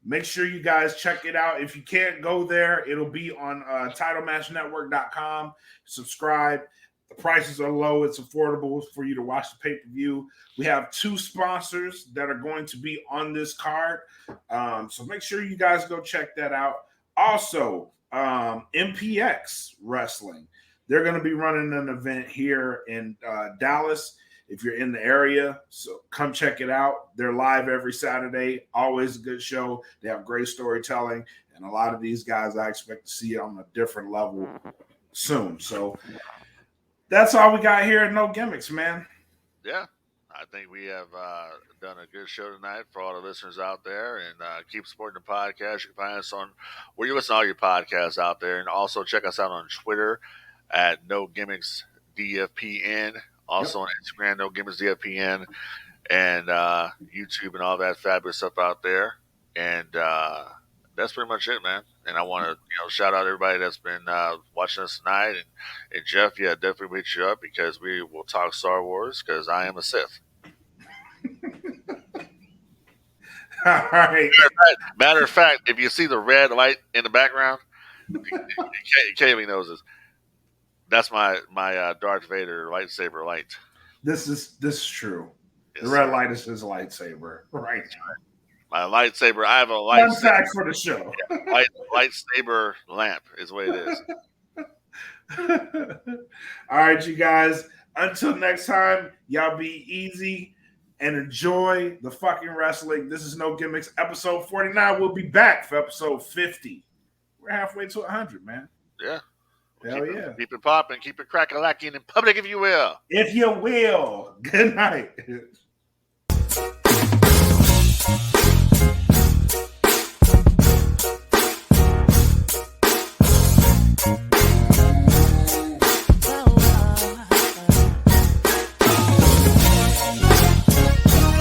Make sure you guys check it out. If you can't go there, it'll be on TitleMatchNetwork.com. Subscribe. The prices are low. It's affordable for you to watch the pay-per-view. We have 2 sponsors that are going to be on this card. So make sure you guys go check that out. Also, MPX Wrestling. They're going to be running an event here in Dallas. If you're in the area, so come check it out. They're live every Saturday. Always a good show. They have great storytelling. And a lot of these guys I expect to see on a different level soon. So that's all we got here at No Gimmicks, man. Yeah, I think we have done a good show tonight for all the listeners out there. And keep supporting the podcast. You can find us on where you listen to all your podcasts out there. And also check us out on Twitter at No Gimmicks DFPN. Also on Instagram, No Gimmicks DFPN, and YouTube and all that fabulous stuff out there. And that's pretty much it, man. And I want to shout out everybody that's been watching us tonight. And Jeff, yeah, definitely meet you up because we will talk Star Wars because I am a Sith. All right. Matter of fact, if you see the red light in the background, Kaylee knows this. That's my Darth Vader lightsaber light. This is true. Yes, the red light is his lightsaber. Right. My lightsaber. I have a lightsaber. Fun fact for the show. Lightsaber lamp is what it is. All right, you guys. Until next time, y'all be easy. and enjoy the fucking wrestling. This is No Gimmicks, episode 49. We'll be back for episode 50. We're halfway to 100, man. Yeah. Hell yeah. Keep it popping, keep it crack-a-lacking in public, if you will. If you will. Good night.